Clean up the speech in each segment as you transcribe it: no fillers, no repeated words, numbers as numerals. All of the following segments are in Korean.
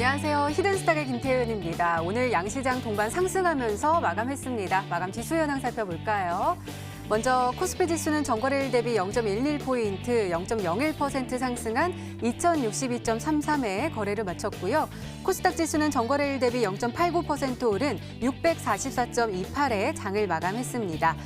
안녕하세요. 히든스탁의 김태은입니다. 오늘 양시장 동반 상승하면서 마감했습니다. 마감 지수 현황 살펴볼까요? 먼저 코스피 지수는 전거래일 대비 0.11포인트, 0.01% 상승한 2062.33에 거래를 마쳤고요. 코스닥 지수는 전거래일 대비 0.89% 오른 644.28에 장을 마감했습니다.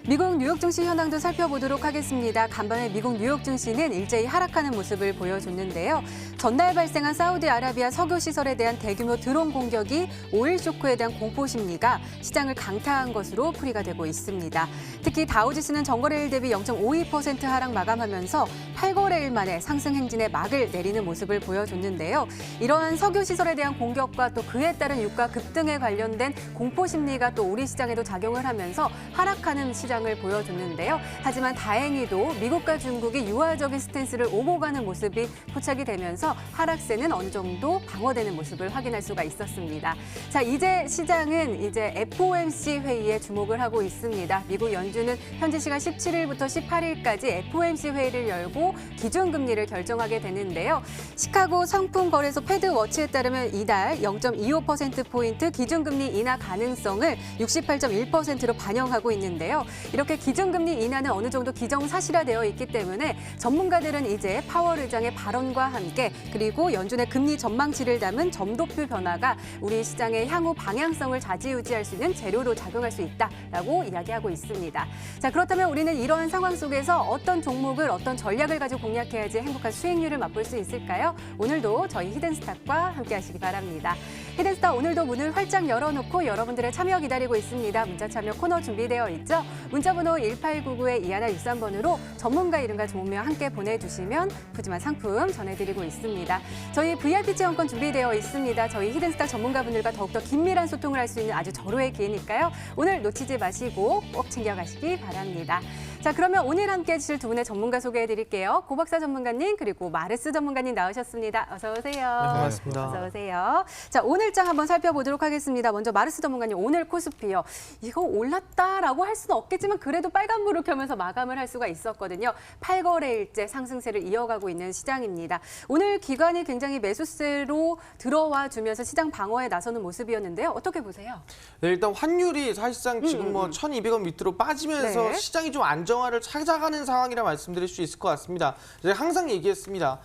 미국 뉴욕 증시 현황도 살펴보도록 하겠습니다. 간밤에 미국 뉴욕 증시는 일제히 하락하는 모습을 보여줬는데요. 전날 발생한 사우디아라비아 석유 시설에 대한 대규모 드론 공격이 오일 쇼크에 대한 공포 심리가 시장을 강타한 것으로 풀이가 되고 있습니다. 특히 다우지수는 전거래일 대비 0.52% 하락 마감하면서 8거래일 만에 상승 행진의 막을 내리는 모습을 보여줬는데요. 이러한 석유 시설에 대한 공격과 또 그에 따른 유가 급등에 관련된 공포 심리가 또 우리 시장에도 작용을 하면서 하락하는 시장을 보여줬는데요. 하지만 다행히도 미국과 중국이 유화적인 스탠스를 오고 가는 모습이 포착이 되면서 하락세는 어느 정도 방어되는 모습을 확인할 수가 있었습니다. 자, 이제 시장은 FOMC 회의에 주목을 하고 있습니다. 미국 연준은 현지 시간 17일부터 18일까지 FOMC 회의를 열고 기준금리를 결정하게 되는데요. 시카고 상품거래소 패드워치에 따르면 이달 0.25%포인트 기준금리 인하 가능성을 68.1%로 반영하고 있는데요. 이렇게 기준금리 인하는 어느 정도 기정사실화되어 있기 때문에 전문가들은 이제 파월 의장의 발언과 함께 그리고 연준의 금리 전망치를 담은 점도표 변화가 우리 시장의 향후 방향성을 좌지우지할 수 있는 재료로 작용할 수 있다라고 이야기하고 있습니다. 자, 그렇다면 우리는 이러한 상황 속에서 어떤 종목을 어떤 전략을 가지고 공략해야지 행복한 수익률을 맛볼 수 있을까요? 오늘도 저희 히든스탁과 함께 하시기 바랍니다. 히든스탁 오늘도 문을 활짝 열어놓고 여러분들의 참여 기다리고 있습니다. 문자 참여 코너 준비되어 있죠? 문자번호 1899-2163번으로 전문가 이름과 종목명 함께 보내주시면 푸짐한 상품 전해드리고 있습니다. 저희 VIP 체험권 준비되어 있습니다. 저희 히든스탁 전문가분들과 더욱더 긴밀한 소통을 할 수 있는 아주 절호의 기회니까요. 오늘 놓치지 마시고 꼭 챙겨가시기 바랍니다. 자, 그러면 오늘 함께 해주실 두 분의 전문가 소개해드릴게요. 고박사 전문가님 그리고 마르스 전문가님 나오셨습니다. 어서 오세요. 네, 반갑습니다. 어서 오세요. 자, 오늘장 한번 살펴보도록 하겠습니다. 먼저 마르스 전문가님, 오늘 코스피요. 이거 올랐다라고 할 수는 없겠지만 그래도 빨간불을 켜면서 마감을 할 수가 있었거든요. 8거래일째 상승세를 이어가고 있는 시장입니다. 오늘 기관이 굉장히 매수세로 들어와 주면서 시장 방어에 나서는 모습이었는데요. 어떻게 보세요? 네, 일단 환율이 사실상 지금 1,200원 밑으로 빠지면서 네. 시장이 좀 안정화를 찾아가는 상황이라 말씀드릴 수 있을 것 같습니다. 제가 항상 얘기했습니다.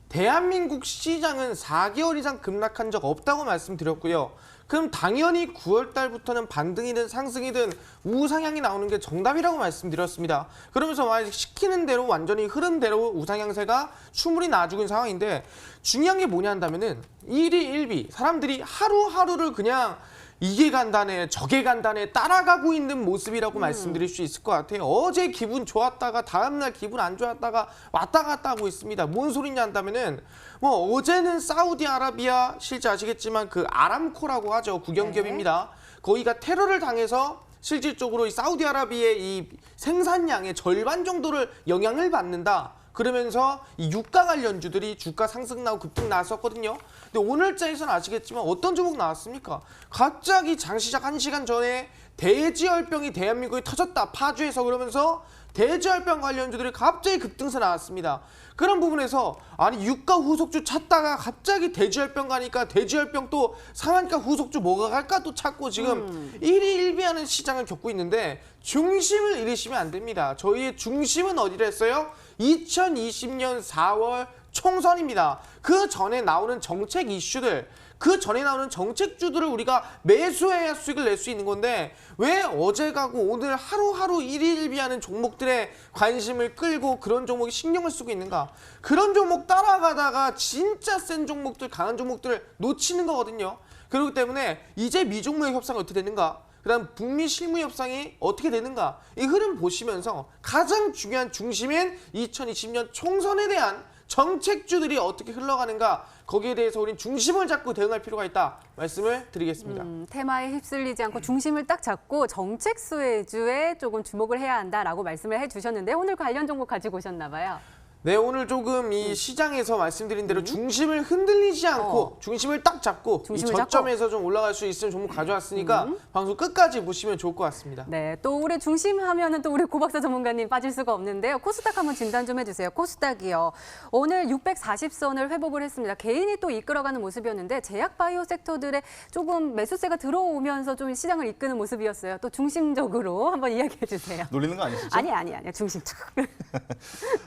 대한민국 시장은 4개월 이상 급락한 적 없다고 말씀드렸고요. 그럼 당연히 9월 달부터는 반등이든 상승이든 우상향이 나오는 게 정답이라고 말씀드렸습니다. 그러면서 만약 시키는 대로 완전히 흐름대로 우상향세가 충분히 나아지고 있는 상황인데 중요한 게 뭐냐 한다면은 일희일비 사람들이 하루하루를 그냥 이게 간다네 저게 간다네 따라가고 있는 모습이라고 말씀드릴 수 있을 것 같아요. 어제 기분 좋았다가 다음날 기분 안 좋았다가 왔다 갔다 하고 있습니다. 뭔 소리냐 한다면은 뭐 어제는 사우디아라비아 실제 아시겠지만 그 아람코라고 하죠. 국영기업입니다. 거기가 테러를 당해서 실질적으로 이 사우디아라비아의 이 생산량의 절반 정도를 영향을 받는다. 그러면서 이 유가 관련주들이 주가 상승 나고 급등 나왔었거든요. 근데 오늘자에서는 아시겠지만 어떤 종목 나왔습니까? 갑자기 장시작 1시간 전에 대지열병이 대한민국에 터졌다. 파주에서 그러면서 대지열병 관련주들이 갑자기 급등세 나왔습니다. 그런 부분에서 아니 유가 후속주 찾다가 갑자기 대지열병 가니까 대지열병 또 상한가 후속주 뭐가 갈까 또 찾고 지금 일희일비하는 시장을 겪고 있는데 중심을 잃으시면 안 됩니다. 저희의 중심은 어디를 했어요? 2020년 4월 총선입니다. 그 전에 나오는 정책 이슈들, 그 전에 나오는 정책주들을 우리가 매수해야 수익을 낼 수 있는 건데 왜 어제 가고 오늘 하루하루 일희일비하는 종목들에 관심을 끌고 그런 종목에 신경을 쓰고 있는가? 그런 종목 따라가다가 진짜 센 종목들, 강한 종목들을 놓치는 거거든요. 그렇기 때문에 이제 미중무역 협상이 어떻게 되는가? 그다음 북미 실무 협상이 어떻게 되는가? 이 흐름 보시면서 가장 중요한 중심인 2020년 총선에 대한 정책주들이 어떻게 흘러가는가 거기에 대해서 우린 중심을 잡고 대응할 필요가 있다 말씀을 드리겠습니다. 테마에 휩쓸리지 않고 중심을 딱 잡고 정책 수혜주에 조금 주목을 해야 한다라고 말씀을 해주셨는데 오늘 관련 종목 가지고 오셨나 봐요. 네, 오늘 조금 이 시장에서 말씀드린 대로 중심을 흔들리지 않고 중심을 딱 잡고 중심을 이 저점에서 좀 올라갈 수 있으면 종목 가져왔으니까 방송 끝까지 보시면 좋을 것 같습니다. 네, 또 우리 중심하면은 또 우리 고박사 전문가님 빠질 수가 없는데요. 코스닥 한번 진단 좀 해주세요. 코스닥이요. 오늘 640선을 회복을 했습니다. 개인이 또 이끌어가는 모습이었는데 제약 바이오 섹터들의 조금 매수세가 들어오면서 좀 시장을 이끄는 모습이었어요. 또 중심적으로 한번 이야기해 주세요. 놀리는 거 아니시죠? 아니, 중심적.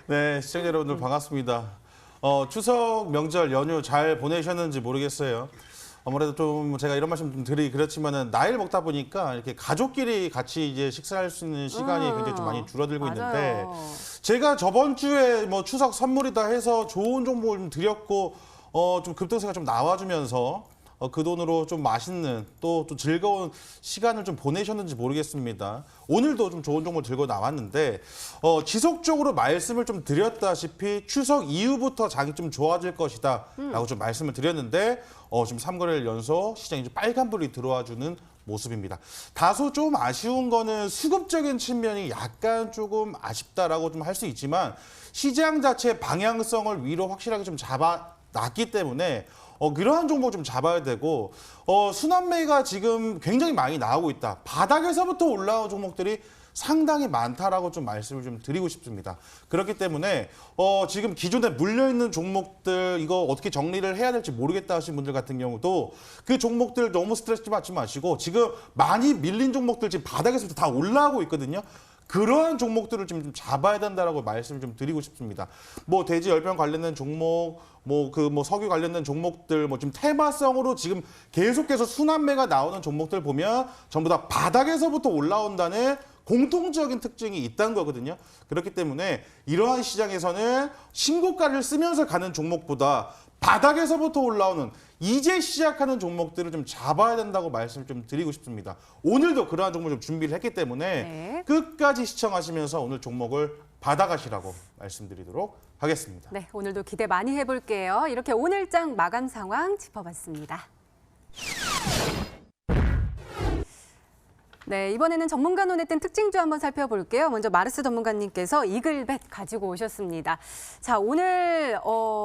네, 시청자 여러분들 반갑습니다. 추석 명절 연휴 잘 보내셨는지 모르겠어요. 아무래도 좀 제가 이런 말씀 좀 드리기 그렇지만은 나이를 먹다 보니까 이렇게 가족끼리 같이 이제 식사할 수 있는 시간이 굉장히 좀 많이 줄어들고 있는데 맞아요. 제가 저번 주에 뭐 추석 선물이다 해서 좋은 정보를 좀 드렸고 좀 급등세가 좀 나와주면서 그 돈으로 좀 맛있는 또 즐거운 시간을 좀 보내셨는지 모르겠습니다. 오늘도 좀 좋은 정보를 들고 나왔는데 지속적으로 말씀을 좀 드렸다시피 추석 이후부터 장이 좀 좋아질 것이다 라고 좀 말씀을 드렸는데 지금 3거래일 연속 시장이 좀 빨간불이 들어와주는 모습입니다. 다소 좀 아쉬운 거는 수급적인 측면이 약간 조금 아쉽다라고 좀 할 수 있지만 시장 자체 방향성을 위로 확실하게 좀 잡아놨기 때문에 그러한 종목 좀 잡아야 되고 순환매가 지금 굉장히 많이 나오고 있다. 바닥에서부터 올라온 종목들이 상당히 많다라고 좀 말씀을 좀 드리고 싶습니다. 그렇기 때문에 지금 기존에 물려있는 종목들 이거 어떻게 정리를 해야 될지 모르겠다 하신 분들 같은 경우도 그 종목들 너무 스트레스 받지 마시고 지금 많이 밀린 종목들 지금 바닥에서부터 다 올라오고 있거든요. 그러한 종목들을 좀 잡아야 된다라고 말씀을 좀 드리고 싶습니다. 뭐 돼지 열병 관련된 종목, 뭐 석유 관련된 종목들, 뭐 지금 테마성으로 지금 계속해서 순환매가 나오는 종목들 보면 전부 다 바닥에서부터 올라온다는 공통적인 특징이 있다는 거거든요. 그렇기 때문에 이러한 시장에서는 신고가를 쓰면서 가는 종목보다 바닥에서부터 올라오는 이제 시작하는 종목들을 좀 잡아야 된다고 말씀을 좀 드리고 싶습니다. 오늘도 그러한 종목 좀 준비를 했기 때문에 네. 끝까지 시청하시면서 오늘 종목을 받아가시라고 말씀드리도록 하겠습니다. 네, 오늘도 기대 많이 해볼게요. 이렇게 오늘장 마감 상황 짚어봤습니다. 네, 이번에는 전문가 눈에 띈 특징주 한번 살펴볼게요. 먼저 마르스 전문가님께서 이글벳 가지고 오셨습니다. 자, 오늘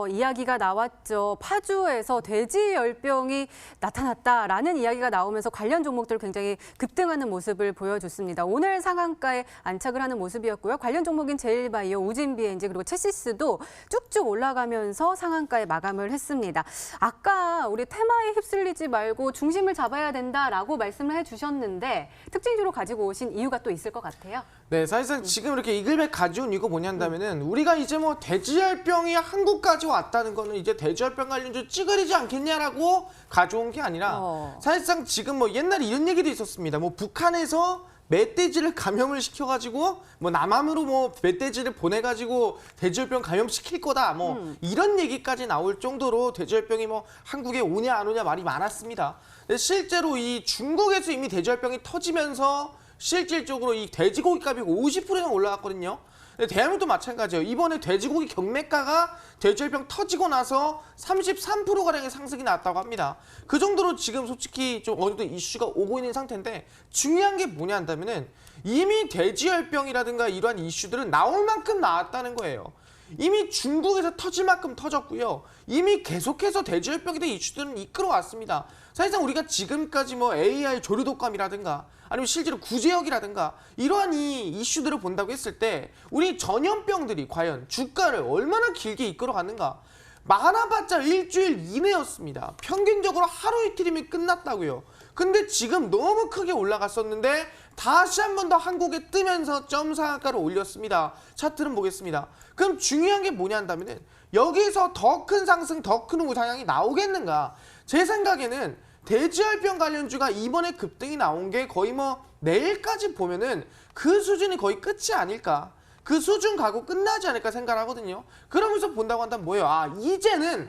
이야기가 나왔죠. 파주에서 돼지 열병이 나타났다라는 이야기가 나오면서 관련 종목들 굉장히 급등하는 모습을 보여줬습니다. 오늘 상한가에 안착을 하는 모습이었고요. 관련 종목인 제일바이오, 우진비엔지 그리고 체시스도 쭉쭉 올라가면서 상한가에 마감을 했습니다. 아까 우리 테마에 휩쓸리지 말고 중심을 잡아야 된다라고 말씀을 해주셨는데 특징주로 가지고 오신 이유가 또 있을 것 같아요. 네, 사실상 지금 이렇게 이글벳 가져온 이유가 뭐냐면은 우리가 이제 뭐 돼지열병이 한국까지 왔다는 거는 이제 돼지열병 관련주 찌그리지 않겠냐라고 가져온 게 아니라 사실상 지금 뭐 옛날에 이런 얘기도 있었습니다. 뭐 북한에서 멧돼지를 감염을 시켜가지고 뭐 남한으로 뭐 멧돼지를 보내가지고 돼지열병 감염시킬 거다 뭐 이런 얘기까지 나올 정도로 돼지열병이 뭐 한국에 오냐 안 오냐 말이 많았습니다. 근데 실제로 이 중국에서 이미 돼지열병이 터지면서 실질적으로 이 돼지고기 값이 50% 이상 올라갔거든요. 근데 대한민국도 마찬가지예요. 이번에 돼지고기 경매가가 돼지열병 터지고 나서 33%가량의 상승이 나왔다고 합니다. 그 정도로 지금 솔직히 좀 어느 정도 이슈가 오고 있는 상태인데 중요한 게 뭐냐 한다면은 이미 돼지열병이라든가 이러한 이슈들은 나올 만큼 나왔다는 거예요. 이미 중국에서 터질 만큼 터졌고요. 이미 계속해서 돼지열병에 대한 이슈들은 이끌어왔습니다. 사실상 우리가 지금까지 뭐 AI 조류 독감이라든가 아니면 실제로 구제역이라든가 이러한 이 이슈들을 본다고 했을 때 우리 전염병들이 과연 주가를 얼마나 길게 이끌어갔는가. 많아봤자 일주일 이내였습니다. 평균적으로 하루 이틀이면 끝났다고요. 근데 지금 너무 크게 올라갔었는데 다시 한 번 더 한국에 뜨면서 점상한가를 올렸습니다. 차트는 보겠습니다. 그럼 중요한 게 뭐냐 한다면은 여기서 더 큰 상승, 더 큰 우상향이 나오겠는가? 제 생각에는 돼지열병 관련주가 이번에 급등이 나온 게 거의 뭐 내일까지 보면은 그 수준이 거의 끝이 아닐까. 그 수준 가고 끝나지 않을까 생각을 하거든요. 그러면서 본다고 한다면 뭐예요? 아, 이제는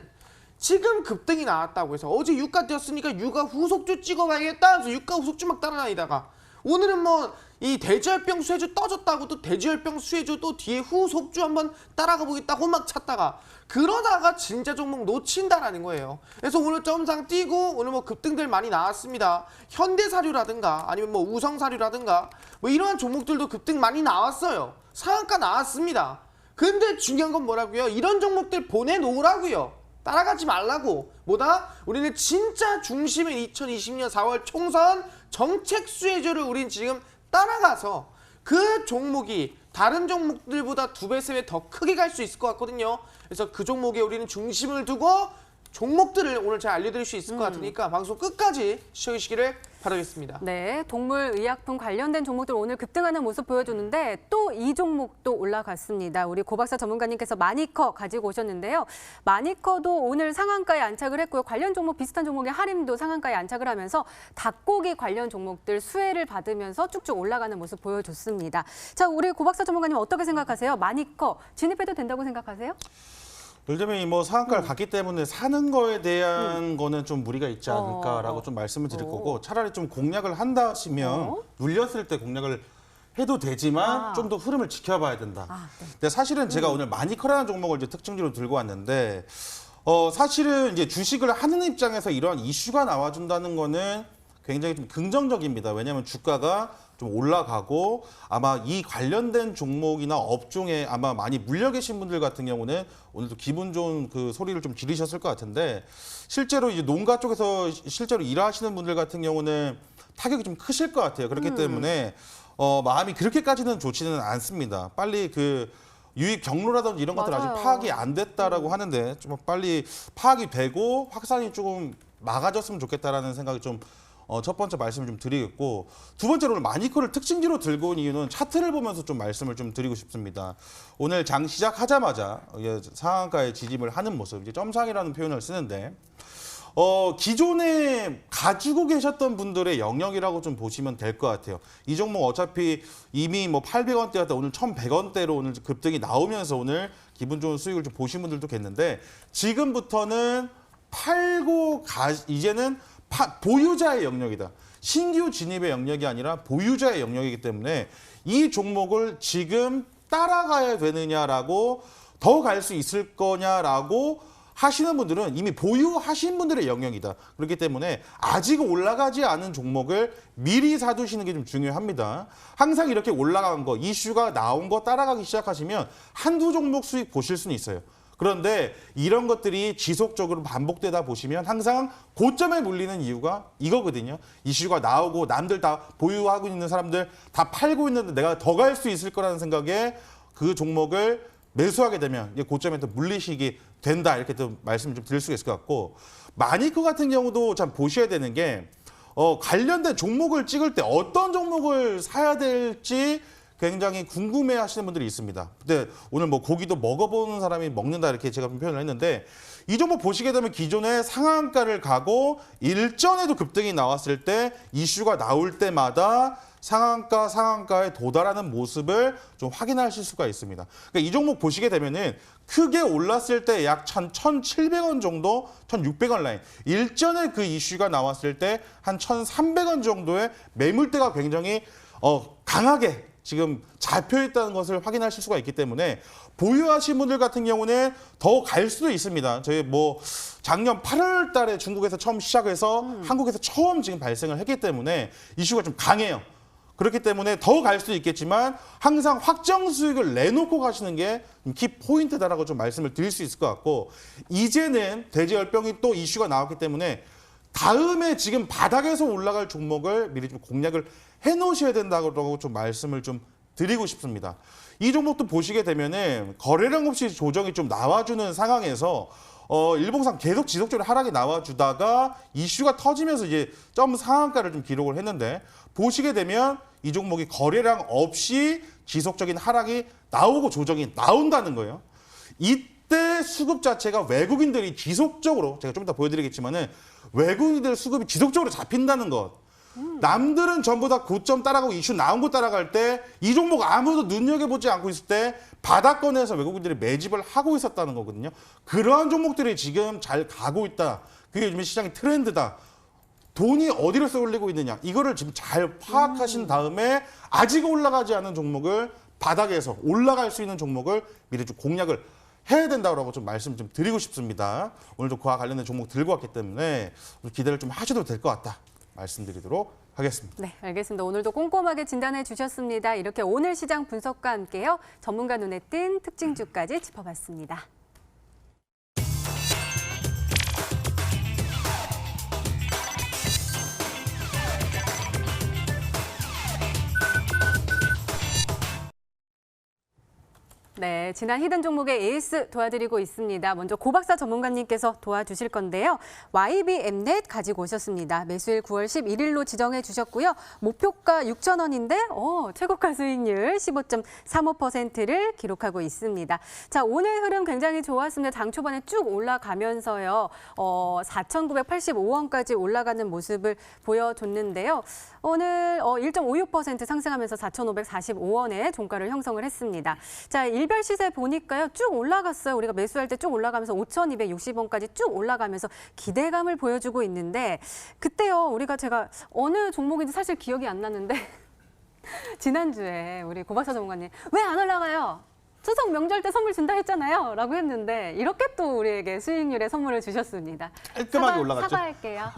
지금 급등이 나왔다고 해서 어제 유가 뛰었으니까 유가 후속주 찍어봐야겠다 해서 유가 후속주 막 따라다니다가 오늘은 뭐 이 돼지열병 수혜주 떠졌다고 또 돼지열병 수혜주 또 뒤에 후속주 한번 따라가 보겠다고 막 찾다가 그러다가 진짜 종목 놓친다라는 거예요. 그래서 오늘 점상 뛰고 오늘 뭐 급등들 많이 나왔습니다. 현대사료라든가 아니면 뭐 우성사료라든가 뭐 이러한 종목들도 급등 많이 나왔어요. 상한가 나왔습니다. 근데 중요한 건 뭐라고요? 이런 종목들 보내놓으라고요. 따라가지 말라고. 뭐다? 우리는 진짜 중심인 2020년 4월 총선 정책 수혜주를 우린 지금 따라가서 그 종목이 다른 종목들보다 2배, 3배 더 크게 갈 수 있을 것 같거든요. 그래서 그 종목에 우리는 중심을 두고 종목들을 오늘 잘 알려드릴 수 있을 것 같으니까 방송 끝까지 시청해주시기를 바라겠습니다. 네, 동물 의약품 관련된 종목들 오늘 급등하는 모습 보여주는데 또 이 종목도 올라갔습니다. 우리 고박사 전문가님께서 마니커 가지고 오셨는데요. 마니커도 오늘 상한가에 안착을 했고요. 관련 종목 비슷한 종목의 하림도 상한가에 안착을 하면서 닭고기 관련 종목들 수혜를 받으면서 쭉쭉 올라가는 모습 보여줬습니다. 자, 우리 고박사 전문가님 어떻게 생각하세요? 마니커 진입해도 된다고 생각하세요? 요즘에 뭐 상한가를 갔기 때문에 사는 거에 대한 거는 좀 무리가 있지 않을까라고 좀 말씀을 드릴 거고 차라리 좀 공략을 한다 하시면 눌렸을 때 공략을 해도 되지만 좀 더 흐름을 지켜봐야 된다. 네. 근데 사실은 제가 오늘 마니커라는 종목을 이제 특징적으로 들고 왔는데 사실은 이제 주식을 하는 입장에서 이러한 이슈가 나와준다는 거는 굉장히 좀 긍정적입니다. 왜냐하면 주가가 좀 올라가고 아마 이 관련된 종목이나 업종에 아마 많이 물려 계신 분들 같은 경우는 오늘도 기분 좋은 그 소리를 좀 지르셨을 것 같은데 실제로 이제 농가 쪽에서 실제로 일하시는 분들 같은 경우는 타격이 좀 크실 것 같아요. 그렇기 때문에 마음이 그렇게까지는 좋지는 않습니다. 빨리 그 유익 경로라든지 이런 것들 아직 맞아요. 파악이 안 됐다라고 하는데 좀 빨리 파악이 되고 확산이 조금 막아졌으면 좋겠다라는 생각이 좀 첫 번째 말씀을 좀 드리겠고 두 번째로 오늘 마니커를 특징지로 들고 온 이유는 차트를 보면서 좀 말씀을 좀 드리고 싶습니다. 오늘 장 시작하자마자 상한가에 지짐을 하는 모습, 이제 점상이라는 표현을 쓰는데 기존에 가지고 계셨던 분들의 영역이라고 좀 보시면 될 것 같아요. 이 종목 어차피 이미 뭐 800원대였다 오늘 1100원대로 오늘 급등이 나오면서 오늘 기분 좋은 수익을 좀 보신 분들도 계는데 지금부터는 팔고 이제는 보유자의 영역이다. 신규 진입의 영역이 아니라 보유자의 영역이기 때문에 이 종목을 지금 따라가야 되느냐라고 더 갈 수 있을 거냐라고 하시는 분들은 이미 보유하신 분들의 영역이다. 그렇기 때문에 아직 올라가지 않은 종목을 미리 사두시는 게 좀 중요합니다. 항상 이렇게 올라간 거, 이슈가 나온 거 따라가기 시작하시면 한두 종목 수익 보실 수는 있어요. 그런데 이런 것들이 지속적으로 반복되다 보시면 항상 고점에 물리는 이유가 이거거든요. 이슈가 나오고 남들 다 보유하고 있는 사람들 다 팔고 있는데 내가 더 갈 수 있을 거라는 생각에 그 종목을 매수하게 되면 고점에 또 물리시게 된다. 이렇게 또 말씀을 좀 드릴 수가 있을 것 같고 마니커 같은 경우도 참 보셔야 되는 게 관련된 종목을 찍을 때 어떤 종목을 사야 될지 굉장히 궁금해 하시는 분들이 있습니다. 근데 오늘 뭐 고기도 먹어보는 사람이 먹는다 이렇게 제가 표현을 했는데 이 종목 보시게 되면 기존에 상한가를 가고 일전에도 급등이 나왔을 때 이슈가 나올 때마다 상한가에 도달하는 모습을 좀 확인하실 수가 있습니다. 그러니까 이 종목 보시게 되면은 크게 올랐을 때 약 1,700원 정도, 1,600원 라인. 일전에 그 이슈가 나왔을 때 한 1,300원 정도의 매물대가 굉장히 강하게 지금 잡혀 있다는 것을 확인하실 수가 있기 때문에 보유하신 분들 같은 경우는 더 갈 수도 있습니다. 저희 뭐 작년 8월 달에 중국에서 처음 시작해서 한국에서 처음 지금 발생을 했기 때문에 이슈가 좀 강해요. 그렇기 때문에 더 갈 수도 있겠지만 항상 확정 수익을 내놓고 가시는 게 키포인트다라고 좀 말씀을 드릴 수 있을 것 같고 이제는 대지열병이 또 이슈가 나왔기 때문에 다음에 지금 바닥에서 올라갈 종목을 미리 좀 공략을 해놓으셔야 된다고 좀 말씀을 좀 드리고 싶습니다. 이 종목도 보시게 되면은 거래량 없이 조정이 좀 나와주는 상황에서 일봉상 계속 지속적으로 하락이 나와주다가 이슈가 터지면서 이제 점 상한가를 좀 기록을 했는데 보시게 되면 이 종목이 거래량 없이 지속적인 하락이 나오고 조정이 나온다는 거예요. 이때 수급 자체가 외국인들이 지속적으로 제가 좀 이따 보여드리겠지만은 외국인들 수급이 지속적으로 잡힌다는 것. 남들은 전부 다 고점 따라가고 이슈 나온 거 따라갈 때 이 종목 아무도 눈여겨보지 않고 있을 때 바닥권에서 외국인들이 매집을 하고 있었다는 거거든요. 그러한 종목들이 지금 잘 가고 있다. 그게 요즘 시장의 트렌드다. 돈이 어디로 쏠리고 있느냐. 이거를 지금 잘 파악하신 다음에 아직 올라가지 않은 종목을 바닥에서 올라갈 수 있는 종목을 미리 좀 공략을 해야 된다고 좀 말씀 좀 드리고 싶습니다. 오늘도 그와 관련된 종목 들고 왔기 때문에 기대를 좀 하셔도 될 것 같다. 말씀드리도록 하겠습니다. 네, 알겠습니다. 오늘도 꼼꼼하게 진단해 주셨습니다. 이렇게 오늘 시장 분석과 함께요. 전문가 눈에 띈 특징주까지 짚어봤습니다. 네, 지난 히든 종목의 에이스 도와드리고 있습니다. 먼저 고박사 전문가님께서 도와주실 건데요. YBM넷 가지고 오셨습니다. 매수일 9월 11일로 지정해 주셨고요. 목표가 6,000원인데 최고가 수익률 15.35%를 기록하고 있습니다. 자, 오늘 흐름 굉장히 좋았습니다. 장 초반에 쭉 올라가면서요. 4,985원까지 올라가는 모습을 보여줬는데요. 오늘 1.56% 상승하면서 4,545원에 종가를 형성을 했습니다. 자, 일별 시세 보니까요. 쭉 올라갔어요. 우리가 매수할 때 쭉 올라가면서 5,260원까지 쭉 올라가면서 기대감을 보여주고 있는데 그때요. 제가 어느 종목인지 사실 기억이 안 나는데 지난주에 우리 고박사 전문가님 왜 안 올라가요? 추석 명절 때 선물 준다 했잖아요. 라고 했는데 이렇게 또 우리에게 수익률의 선물을 주셨습니다. 깔끔하게 올라갔죠. 사과할게요.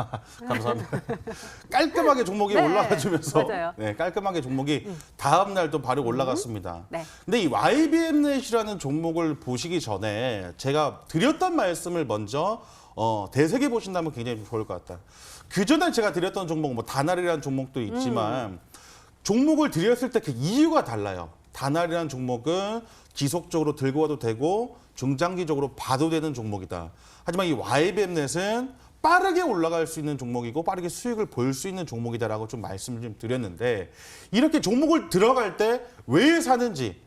감사합니다. 깔끔하게 종목이 네, 올라가주면서 맞아요. 네, 깔끔하게 종목이 다음 날 또 바로 올라갔습니다. 네. 근데 이 YBM넷이라는 종목을 보시기 전에 제가 드렸던 말씀을 먼저 되새겨 보신다면 굉장히 좋을 것 같다. 그 전에 제가 드렸던 종목, 뭐 다날이라는 종목도 있지만 종목을 드렸을 때 그 이유가 달라요. 다날이라는 종목은 지속적으로 들고 와도 되고 중장기적으로 봐도 되는 종목이다. 하지만 이 YBM넷은 빠르게 올라갈 수 있는 종목이고 빠르게 수익을 볼 수 있는 종목이다라고 좀 말씀을 좀 드렸는데 이렇게 종목을 들어갈 때 왜 사는지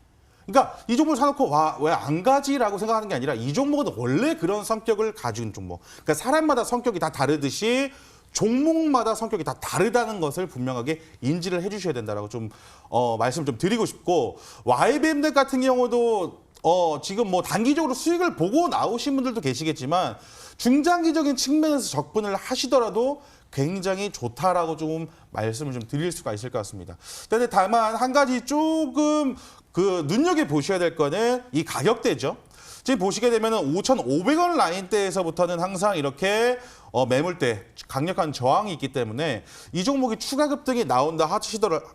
그러니까 이 종목을 사놓고 왜 안 가지라고 생각하는 게 아니라 이 종목은 원래 그런 성격을 가진 종목. 그러니까 사람마다 성격이 다 다르듯이 종목마다 성격이 다 다르다는 것을 분명하게 인지를 해주셔야 된다라고 좀 말씀을 좀 드리고 싶고 YBM넷 같은 경우도 지금 뭐 단기적으로 수익을 보고 나오신 분들도 계시겠지만 중장기적인 측면에서 접근을 하시더라도 굉장히 좋다라고 좀 말씀을 좀 드릴 수가 있을 것 같습니다. 근데 다만 한 가지 조금 눈여겨 보셔야 될 거는 이 가격대죠. 지금 보시게 되면 5,500원 라인대에서부터는 항상 이렇게 매물대 강력한 저항이 있기 때문에 이 종목이 추가 급등이 나온다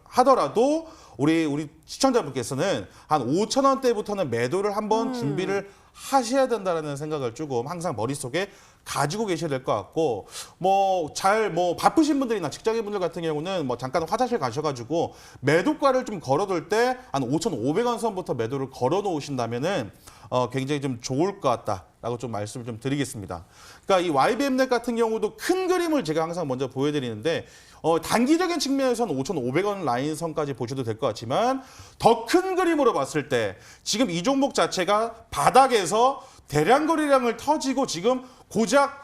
하더라도 우리 시청자분께서는 한 5,000원대부터는 매도를 한번 준비를 하셔야 된다는 생각을 조금 항상 머릿속에 가지고 계셔야 될 것 같고 바쁘신 분들이나 직장인분들 같은 경우는 잠깐 화장실 가셔가지고 매도가를 좀 걸어둘 때 한 5,500원 선부터 매도를 걸어 놓으신다면은 굉장히 좀 좋을 것 같다라고 좀 말씀을 좀 드리겠습니다. 그러니까 이 YBM넷 같은 경우도 큰 그림을 제가 항상 먼저 보여드리는데 단기적인 측면에서는 5,500원 라인 선까지 보셔도 될 것 같지만 더 큰 그림으로 봤을 때 지금 이 종목 자체가 바닥에서 대량 거래량을 터지고 지금 고작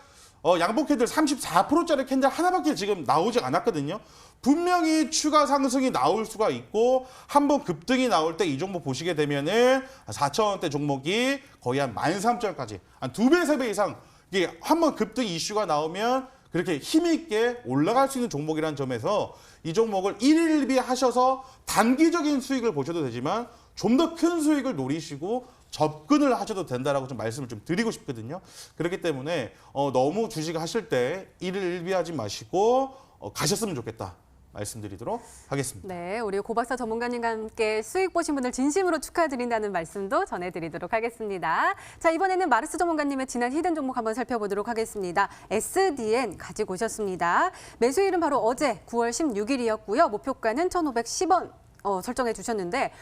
양봉 캔들 34%짜리 캔들 하나밖에 지금 나오지 않았거든요. 분명히 추가 상승이 나올 수가 있고 한번 급등이 나올 때 이 종목 보시게 되면은 4,000원대 종목이 거의 한 13,000원까지 한 2배, 3배 이상 이게 한번 급등 이슈가 나오면 그렇게 힘있게 올라갈 수 있는 종목이라는 점에서 이 종목을 1일 1비 하셔서 단기적인 수익을 보셔도 되지만 좀 더 큰 수익을 노리시고 접근을 하셔도 된다라고 좀 말씀을 좀 드리고 싶거든요. 그렇기 때문에 너무 주식 하실 때 1일 1비 하지 마시고 가셨으면 좋겠다. 말씀드리도록 하겠습니다. 네, 우리 고박사 전문가님과 함께 수익 보신 분들 진심으로 축하드린다는 말씀도 전해드리도록 하겠습니다. 자, 이번에는 마르스 전문가님의 지난 히든 종목 한번 살펴보도록 하겠습니다. SDN 가지고 오셨습니다. 매수일은 바로 어제 9월 16일이었고요. 목표가는 1,510원. 설정해 주셨는데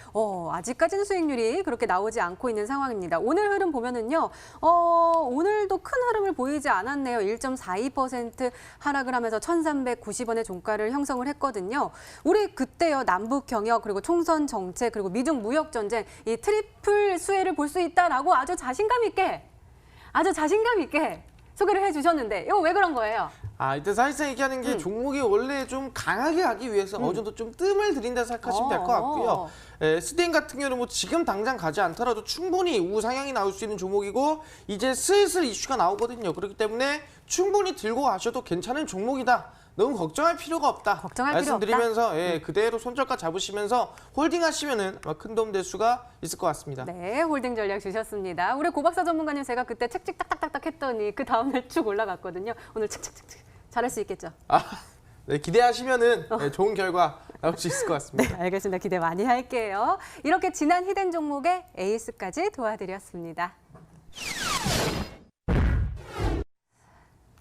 아직까지는 수익률이 그렇게 나오지 않고 있는 상황입니다. 오늘 흐름 보면은요. 오늘도 큰 흐름을 보이지 않았네요. 1.42% 하락을 하면서 1,390원의 종가를 형성을 했거든요. 우리 그때요. 남북 경협 그리고 총선 정책 그리고 미중 무역 전쟁 이 트리플 수혜를 볼 수 있다라고 아주 자신감 있게 소개를 해주셨는데 이거 왜 그런 거예요? 일단 사실상 얘기하는 게 종목이 원래 좀 강하게 가기 위해서 어느 정도 좀 뜸을 들인다 생각하시면 될 것 같고요. SDN 같은 경우는 뭐 지금 당장 가지 않더라도 충분히 우상향이 나올 수 있는 종목이고 이제 슬슬 이슈가 나오거든요. 그렇기 때문에 충분히 들고 가셔도 괜찮은 종목이다. 너무 걱정할 필요가 없다. 말씀드리면서 그대로 손절가 잡으시면서 홀딩하시면은 아마 큰 도움 될 수가 있을 것 같습니다. 네, 홀딩 전략 주셨습니다. 우리 고박사 전문가님 제가 그때 책찍 딱딱딱딱 했더니 그 다음날 쭉 올라갔거든요. 오늘 책책책책 잘할 수 있겠죠? 네, 기대하시면은 네, 좋은 결과 나올 수 있을 것 같습니다. 네, 알겠습니다. 기대 많이 할게요. 이렇게 지난 히든 종목의 에이스까지 도와드렸습니다.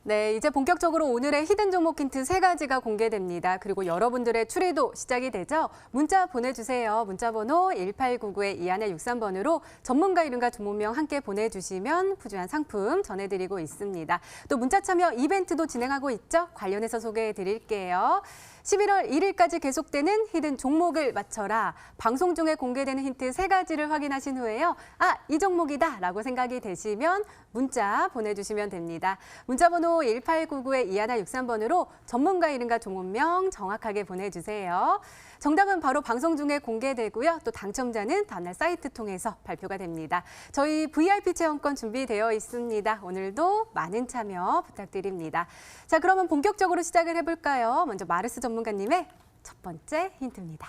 네, 이제 본격적으로 오늘의 히든 종목 힌트 3가지가 공개됩니다. 그리고 여러분들의 추리도 시작이 되죠. 문자 보내주세요. 문자번호 1899-2163번으로 전문가 이름과 종목명 함께 보내주시면 푸짐한 상품 전해드리고 있습니다. 또 문자 참여 이벤트도 진행하고 있죠. 관련해서 소개해드릴게요. 11월 1일까지 계속되는 히든 종목을 맞춰라. 방송 중에 공개되는 힌트 3가지를 확인하신 후에요. 아, 이 종목이다 라고 생각이 되시면 문자 보내주시면 됩니다. 문자번호 1899-2163번으로 전문가 이름과 종목명 정확하게 보내주세요. 정답은 바로 방송 중에 공개되고요. 또 당첨자는 다음날 사이트 통해서 발표가 됩니다. 저희 VIP 체험권 준비되어 있습니다. 오늘도 많은 참여 부탁드립니다. 자, 그러면 본격적으로 시작을 해볼까요? 먼저 마르스 전문가님의 첫 번째 힌트입니다.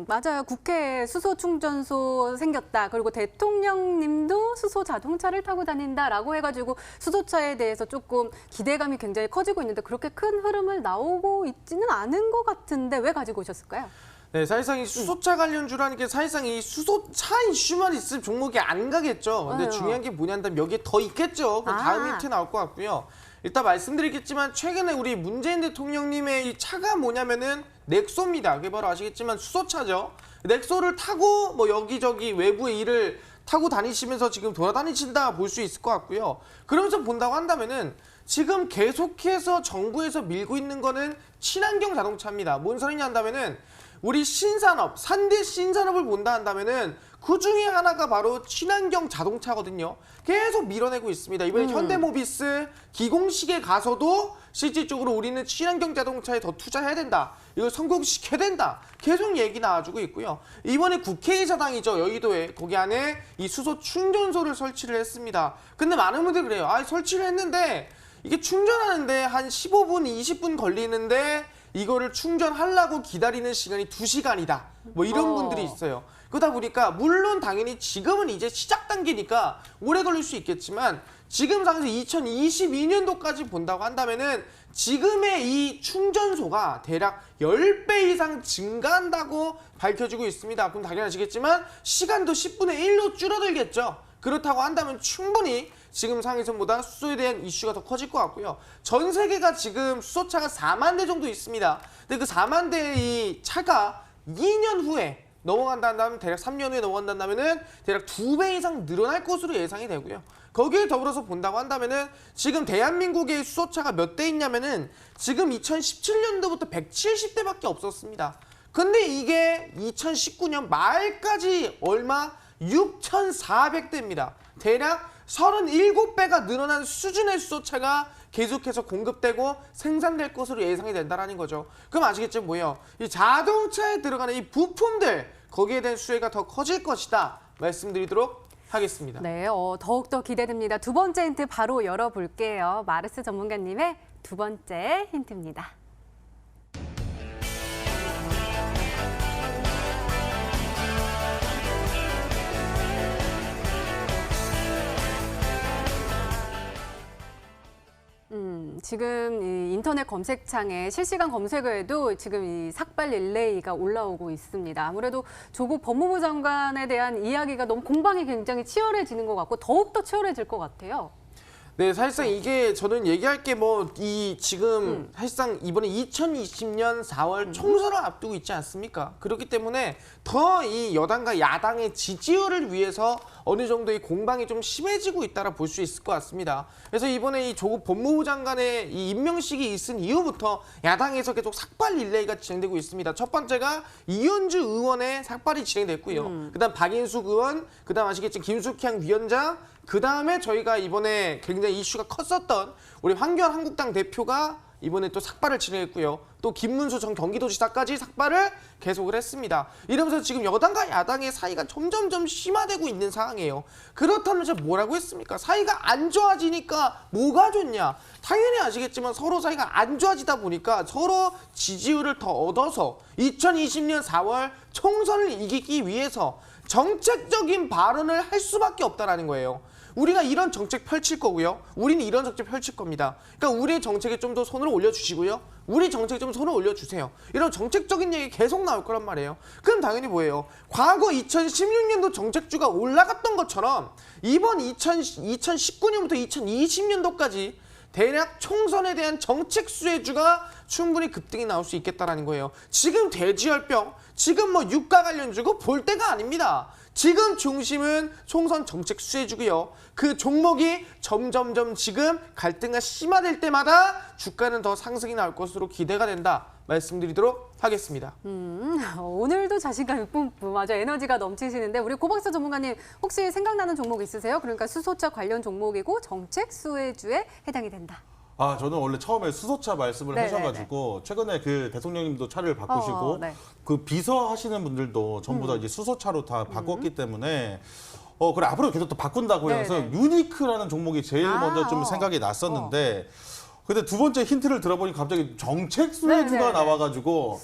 맞아요. 국회에 수소 충전소 생겼다. 그리고 대통령님도 수소 자동차를 타고 다닌다라고 해가지고 수소차에 대해서 조금 기대감이 굉장히 커지고 있는데 그렇게 큰 흐름을 나오고 있지는 않은 것 같은데 왜 가지고 오셨을까요? 네, 사실상 이 수소차 관련주라는 게 사실상 이 수소차 이슈만 있으면 종목이 안 가겠죠. 근데 맞아요. 중요한 게 뭐냐면 여기에 더 있겠죠. 그럼 다음 힌트 나올 것 같고요. 일단 말씀드리겠지만 최근에 우리 문재인 대통령님의 이 차가 뭐냐면은 넥소입니다. 그게 바로 아시겠지만 수소차죠. 넥소를 타고 뭐 여기저기 외부의 일을 타고 다니시면서 지금 돌아다니신다 볼 수 있을 것 같고요. 그러면서 본다고 한다면은 지금 계속해서 정부에서 밀고 있는 거는 친환경 자동차입니다. 뭔 소리냐 한다면은 우리 신산업, 3대 신산업을 본다 한다면은 그 중에 하나가 바로 친환경 자동차거든요. 계속 밀어내고 있습니다. 이번에 현대모비스 기공식에 가서도 실질적으로 우리는 친환경 자동차에 더 투자해야 된다. 이걸 성공시켜야 된다. 계속 얘기 나와주고 있고요. 이번에 국회의사당이죠. 여의도에. 거기 안에 이 수소 충전소를 설치를 했습니다. 근데 많은 분들이 그래요. 아, 설치를 했는데 이게 충전하는데 한 15분, 20분 걸리는데 이거를 충전하려고 기다리는 시간이 2시간이다. 뭐 이런 분들이 있어요. 그러다 보니까 물론 당연히 지금은 이제 시작 단계니까 오래 걸릴 수 있겠지만 지금 상황에서 2022년도까지 본다고 한다면은 지금의 이 충전소가 대략 10배 이상 증가한다고 밝혀지고 있습니다. 그럼 당연히 아시겠지만 시간도 10분의 1로 줄어들겠죠. 그렇다고 한다면 충분히 지금 상위선보다 수소에 대한 이슈가 더 커질 것 같고요. 전 세계가 지금 수소차가 4만 대 정도 있습니다. 근데 그 4만 대의 이 차가 2년 후에 넘어간다면 대략 3년 후에 넘어간다면은 대략 2배 이상 늘어날 것으로 예상이 되고요. 거기에 더불어서 본다고 한다면은 지금 대한민국의 수소차가 몇 대 있냐면은 지금 2017년도부터 170대밖에 없었습니다. 근데 이게 2019년 말까지 얼마 6,400대입니다. 대략 37배가 늘어난 수준의 수소차가 계속해서 공급되고 생산될 것으로 예상이 된다는 거죠. 그럼 아시겠죠? 뭐예요? 이 자동차에 들어가는 이 부품들 거기에 대한 수혜가 더 커질 것이다 말씀드리도록 하겠습니다. 네, 더욱더 기대됩니다. 두 번째 힌트 바로 열어볼게요. 마르스 전문가님의 두 번째 힌트입니다. 지금 이 인터넷 검색창에 실시간 검색어에도 지금 이 삭발 릴레이가 올라오고 있습니다. 아무래도 조국 법무부 장관에 대한 이야기가 너무 공방이 굉장히 치열해지는 것 같고 더욱더 치열해질 것 같아요. 네, 사실상 이게 저는 얘기할 게 뭐 이 지금 사실상 이번에 2020년 4월 총선을 앞두고 있지 않습니까? 그렇기 때문에 더 이 여당과 야당의 지지율을 위해서 어느 정도의 공방이 좀 심해지고 있다라 볼 수 있을 것 같습니다. 그래서 이번에 이 조국 법무부 장관의 이 임명식이 있은 이후부터 야당에서 계속 삭발 릴레이가 진행되고 있습니다. 첫 번째가 이현주 의원의 삭발이 진행됐고요. 그다음 박인숙 의원, 그다음 아시겠지만 김숙향 위원장, 그 다음에 저희가 이번에 굉장히 이슈가 컸었던 우리 황교안 한국당 대표가 이번에 또 삭발을 진행했고요. 또 김문수 전 경기도지사까지 삭발을 계속을 했습니다. 이러면서 지금 여당과 야당의 사이가 점점점 심화되고 있는 상황이에요. 그렇다면 이제 뭐라고 했습니까? 사이가 안 좋아지니까 뭐가 좋냐? 당연히 아시겠지만 서로 사이가 안 좋아지다 보니까 서로 지지율을 더 얻어서 2020년 4월 총선을 이기기 위해서 정책적인 발언을 할 수밖에 없다라는 거예요. 우리가 이런 정책 펼칠 거고요. 우리는 이런 정책 펼칠 겁니다. 그러니까 우리의 정책에 좀 더 손을 올려주시고요. 우리 정책에 좀 손을 올려주세요. 이런 정책적인 얘기 계속 나올 거란 말이에요. 그럼 당연히 뭐예요? 과거 2016년도 정책주가 올라갔던 것처럼 이번 2019년부터 2020년도까지 대략 총선에 대한 정책 수혜주가 충분히 급등이 나올 수 있겠다라는 거예요. 지금 돼지열병, 지금 뭐 유가 관련주고 볼 때가 아닙니다. 지금 중심은 총선 정책 수혜주고요. 그 종목이 점점점 지금 갈등이 심화될 때마다 주가는 더 상승이 나올 것으로 기대가 된다. 말씀드리도록 하겠습니다. 오늘도 자신감이 뿜뿜, 아주 에너지가 넘치시는데 우리 고박사 전문가님 혹시 생각나는 종목 있으세요? 그러니까 수소차 관련 종목이고 정책 수혜주에 해당이 된다. 아, 저는 원래 처음에 수소차 말씀을 네네네. 하셔가지고 최근에 그 대통령님도 차를 바꾸시고 네. 그 비서 하시는 분들도 전부 다 이제 수소차로 다 바꿨기 때문에 그래 앞으로 계속 또 바꾼다고 해서 네네. 유니크라는 종목이 제일 아, 먼저 좀 생각이 났었는데 근데 두 번째 힌트를 들어보니 갑자기 정책 수혜주가 네네네. 나와가지고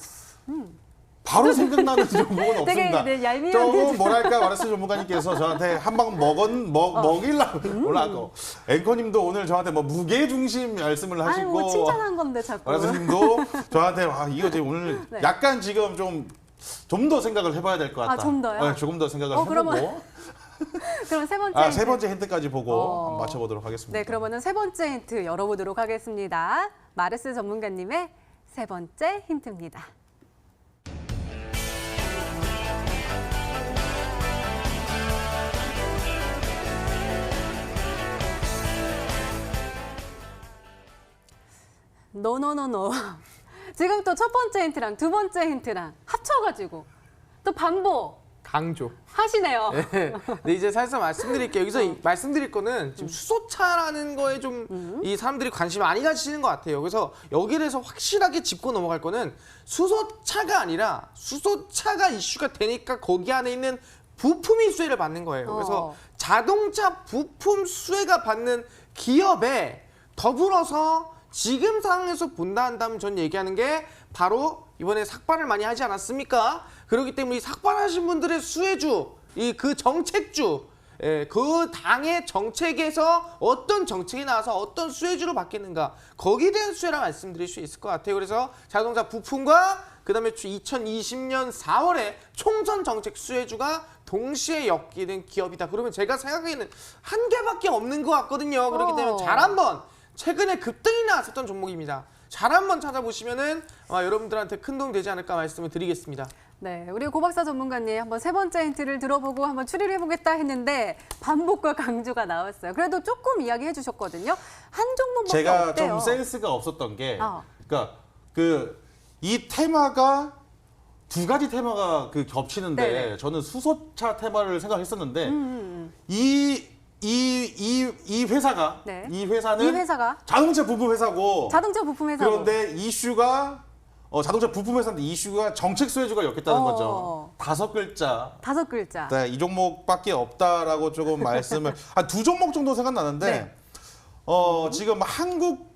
바로 생각나는 종목은 없습니다. 되게 얄미운 조금 뭐랄까 마르스 전문가님께서 저한테 한 방 먹이려고 올라고 앵커님도 오늘 저한테 뭐 무게 중심 말씀을 아유, 하시고 뭐 칭찬한 건데 자꾸. 마르스님도 저한테 이거 지금 오늘 네. 약간 지금 좀 더 생각을 해봐야 될 것 같다. 아, 좀 더요? 네, 조금 더 생각을 해보고 그러면 그럼 세 번째. 세 힌트. 번째 힌트까지 보고 맞춰보도록 하겠습니다. 네, 그러면은 세 번째 힌트 열어보도록 하겠습니다. 마르스 전문가님의 세 번째 힌트입니다. 노노노노. 지금 또 첫 번째 힌트랑 두 번째 힌트랑 합쳐가지고 또 반복 강조. 하시네요. 네, 이제 살짝 말씀드릴게요. 여기서 말씀드릴 거는 지금 수소차라는 거에 좀 이 사람들이 관심 많이 가지시는 것 같아요. 그래서 여기에 대해서 확실하게 짚고 넘어갈 거는 수소차가 아니라 수소차가 이슈가 되니까 거기 안에 있는 부품이 수혜를 받는 거예요. 그래서 자동차 부품 수혜가 받는 기업에 더불어서 지금 상황에서 본다 한다면 전 얘기하는 게 바로 이번에 삭발을 많이 하지 않았습니까? 그렇기 때문에 이 삭발하신 분들의 수혜주, 그 정책주, 그 당의 정책에서 어떤 정책이 나와서 어떤 수혜주로 바뀌는가 거기에 대한 수혜라 말씀드릴 수 있을 것 같아요. 그래서 자동차 부품과 그다음에 2020년 4월에 총선 정책 수혜주가 동시에 엮이는 기업이다. 그러면 제가 생각하기에는 한 개밖에 없는 것 같거든요. 그렇기 때문에 잘 한번 최근에 급등이 나왔었던 종목입니다. 잘 한번 찾아보시면은 아마 여러분들한테 큰 도움 되지 않을까 말씀을 드리겠습니다. 네, 우리 고박사 전문가님 한번 세 번째 힌트를 들어보고 한번 추리를 해보겠다 했는데 반복과 강조가 나왔어요. 그래도 조금 이야기해 주셨거든요. 한 종목밖에 제가 없대요. 좀 센스가 없었던 게 어. 그러니까 이 테마가 두 가지 테마가 겹치는데 네네. 저는 수소차 테마를 생각했었는데 이 회사가 네. 이 회사는 이 회사가 자동차 부품 회사고 자동차 부품 회사고. 그런데 이슈가 자동차 부품 회사인데 이슈가 정책 수혜주가 엮였다는 거죠. 5글자. 5글자. 네, 이 종목밖에 없다라고 조금 말씀을 한 두 종목 정도 생각나는데 네. 지금 한국